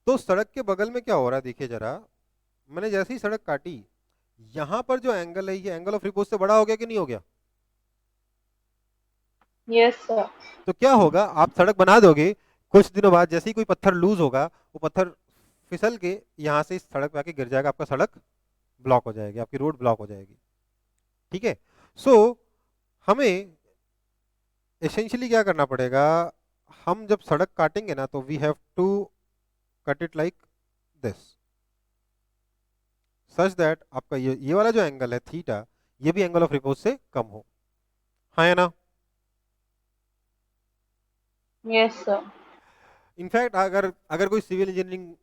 तो सड़क के बगल में क्या हो रहा है देखिए जरा, मैंने जैसे ही सड़क काटी, यहाँ पर जो एंगल है ये एंगल ऑफ रिपोज से बड़ा हो गया कि नहीं हो गया? Yes, sir. तो क्या होगा, आप सड़क बना दोगे, कुछ दिनों बाद जैसे ही कोई पत्थर लूज होगा, वो पत्थर फिसल के यहाँ से इस सड़क पे आके गिर जाएगा, आपका सड़क ब्लॉक हो जाएगी, आपकी रोड ब्लॉक हो जाएगी। ठीक है, सो हमें एसेंशियली क्या करना पड़ेगा, हम जब सड़क काटेंगे ना तो we have to cut it like this, such that आपका ये वाला जो एंगल है थीटा, ये भी एंगल ऑफ रिपोज से कम हो। हाँ या ना? Yes, sir. इनफैक्ट अगर अगर कोई सिविल इंजीनियरिंग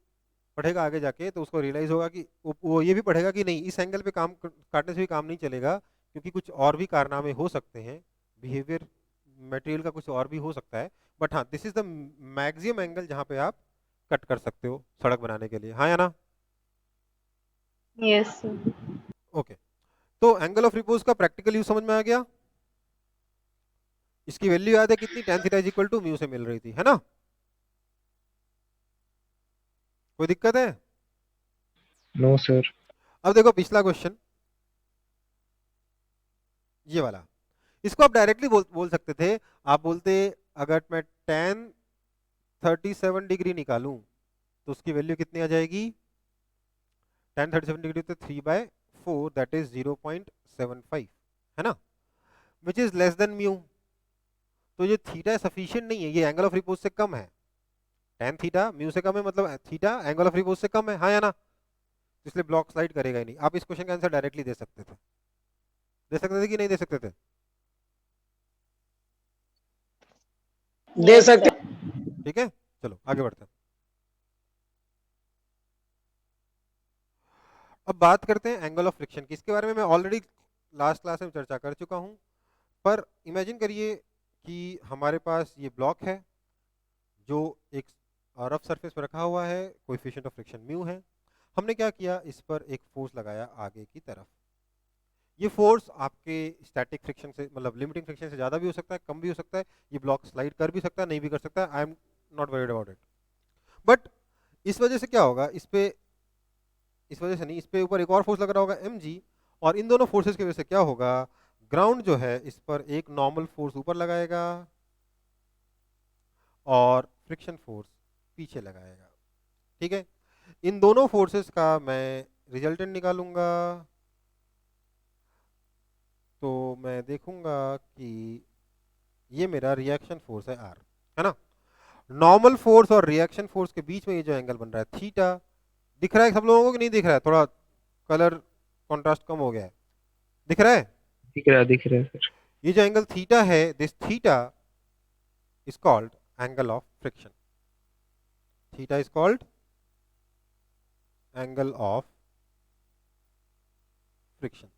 पढ़ेगा आगे जाके तो उसको रियलाइज होगा कि वो ये भी पढ़ेगा कि नहीं, इस एंगल पे काम काटने से भी काम नहीं चलेगा, क्योंकि कुछ और भी कारनामे हो सकते हैं, बिहेवियर मटेरियल का कुछ और भी हो सकता है। बट हाँ, this is the maximum angle जहाँ पे आप कट कर सकते हो सड़क बनाने के लिए। हाँ या ना? Yes, sir. ओके, तो एंगल ऑफ रिपोज का प्रैक्टिकल यूज समझ में आ गया। इसकी वैल्यू याद है कितनी, tan theta is equal to mu से मिल रही थी, है ना? कोई दिक्कत है? No sir. अब देखो पिछला क्वेश्चन, ये वाला, इसको आप डायरेक्टली बोल सकते थे। आप बोलते अगर मैं tan 37 डिग्री निकालूं तो उसकी वैल्यू कितनी आ जाएगी, tan 37 डिग्री तो 3/4 दैट इज 0.75, है ना, which is less then mu. तो ये थीटा सफिशिएंट नहीं है, ये एंगल ऑफ रिपोज से कम है। tan थीटा म्यू से कम है, मतलब थीटा एंगल ऑफ रिपोज से कम है। हाँ या ना? इसलिए ब्लॉक स्लाइड करेगा ही नहीं। आप इस क्वेश्चन का आंसर डायरेक्टली दे सकते थे, कि नहीं दे सकते थे? दे Yes, सकते। sir. ठीक है, चलो आगे बढ़ते हैं। अब बात करते हैं एंगल ऑफ फ्रिक्शन की। इसके बारे में मैं ऑलरेडी लास्ट क्लास में चर्चा कर चुका हूं, पर इमेजिन करिए कि हमारे पास ये ब्लॉक है जो एक रफ सरफेस पर रखा हुआ है, कोएफिशिएंट ऑफ फ्रिक्शन म्यू है। हमने क्या किया, इस पर एक फोर्स लगाया आगे की तरफ। ये फोर्स आपके स्टैटिक फ्रिक्शन से, मतलब लिमिटिंग फ्रिक्शन से ज़्यादा भी हो सकता है, कम भी हो सकता है। ये ब्लॉक स्लाइड कर भी सकता है, नहीं भी कर सकता है, I am not worried about it. But इस वजह से क्या होगा, इस वजह से नहीं, इस पे ऊपर एक और फोर्स लग रहा होगा mg, और इन दोनों फोर्सेस की वजह से क्या होगा, ग्राउंड जो है इस पर एक नॉर्मल फोर्स ऊपर लगाएगा और फ्रिक्शन फोर्स पीछे लगाएगा। ठीक है, इन दोनों फोर्सेस का मैं रिजल्टेंट निकालूंगा, तो मैं देखूंगा कि ये मेरा रिएक्शन फोर्स है R, है ना। नॉर्मल फोर्स और रिएक्शन फोर्स के बीच में ये जो एंगल बन रहा है थीटा, दिख रहा है सब लोगों को कि नहीं दिख रहा है? थोड़ा कलर कंट्रास्ट कम हो गया है, दिख रहा है? दिख रहा है सर। ये जो एंगल थीटा है, this theta is called angle of friction. Theta is called angle of friction.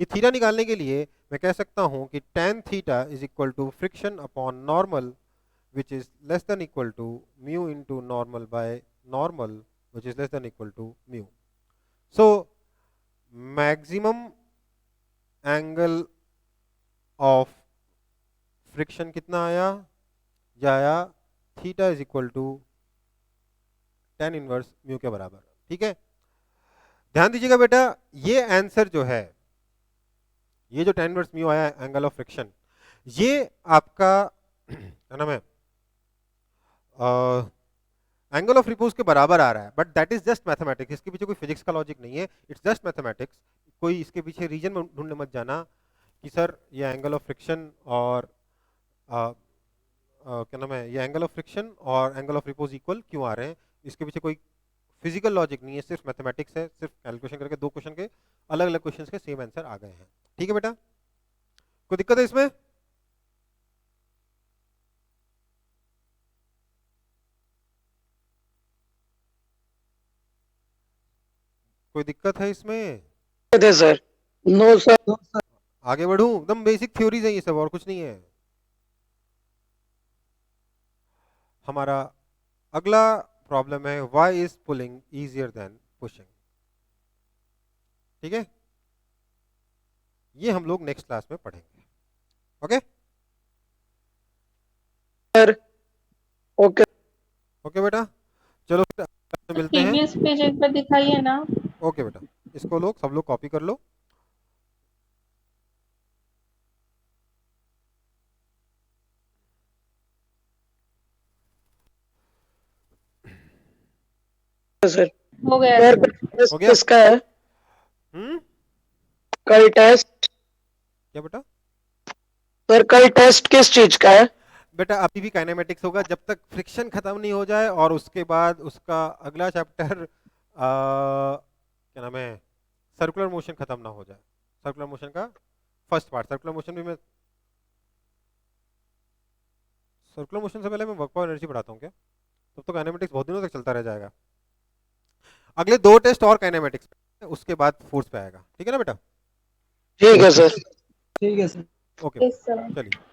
ये थीटा निकालने के लिए मैं कह सकता हूं कि tan theta is equal to friction upon normal which is less than equal to mu into normal by normal which is less than equal to mu. So maximum angle of friction कितना आया, यह आया theta is equal to tan inverse mu के बराबर। ठीक है, ध्यान दीजिएगा बेटा, ये आंसर जो है, ये जो tan इनवर्स म्यू आया एंगल ऑफ फ्रिक्शन, ये आपका क्या नाम है, एंगल ऑफ रिपोज के बराबर आ रहा है, but that is just mathematics. इसके पीछे कोई फिजिक्स का लॉजिक नहीं है, इट्स जस्ट मैथमेटिक्स। कोई इसके पीछे रीजन में ढूंढने मत जाना कि सर ये एंगल ऑफ फ्रिक्शन और क्या नाम है, ये एंगल ऑफ फ्रिक्शन और एंगल ऑफ रिपोज इक्वल क्यों आ रहे हैं, इसके पीछे कोई फिजिकल लॉजिक नहीं है, सिर्फ मैथमेटिक्स है, सिर्फ कैलकुलेशन करके दो क्वेश्चन के अलग अलग क्वेश्चन के सेम आंसर आ गए हैं। ठीक है बेटा, कोई दिक्कत है इसमें? कोई दिक्कत है इसमें? थे सर। No sir. आगे बढ़ूं? एकदम बेसिक थ्योरीज है ये सब, और कुछ नहीं है। हमारा अगला प्रॉब्लम है why is pulling easier than pushing. ठीक है, ये हम लोग नेक्स्ट क्लास में पढ़ेंगे। Okay sir. ओके। ओके बेटा, चलो फिर class में मिलते हैं। प्रीवियस पेज एक बार दिखाइए ना। ओके बेटा, इसको लोग सब लोग कॉपी कर लो। सर हो गया सर सर। टेस्ट हो गया? किसका है? कल टेस्ट क्या बेटा? सर कल टेस्ट किस चीज का है? बेटा अभी भी काइनेमेटिक्स होगा जब तक फ्रिक्शन खत्म नहीं हो जाए, और उसके बाद उसका अगला चैप्टर क्या नाम है, सर्कुलर मोशन खत्म ना हो जाए। सर्कुलर मोशन का फर्स्ट पार्ट, सर्कुलर मोशन भी मैं, सर्कुलर मोशन से पहले मैं वर्क पावर एनर्जी पढ़ाता हूँ क्या? तब तो काइनेमेटिक्स बहुत दिनों तक चलता रह जाएगा। अगले दो टेस्ट और काइनेमेटिक्स, उसके बाद फोर्स पे आएगा। ठीक है ना बेटा? ठीक है सर। Okay yes sir. चलिए।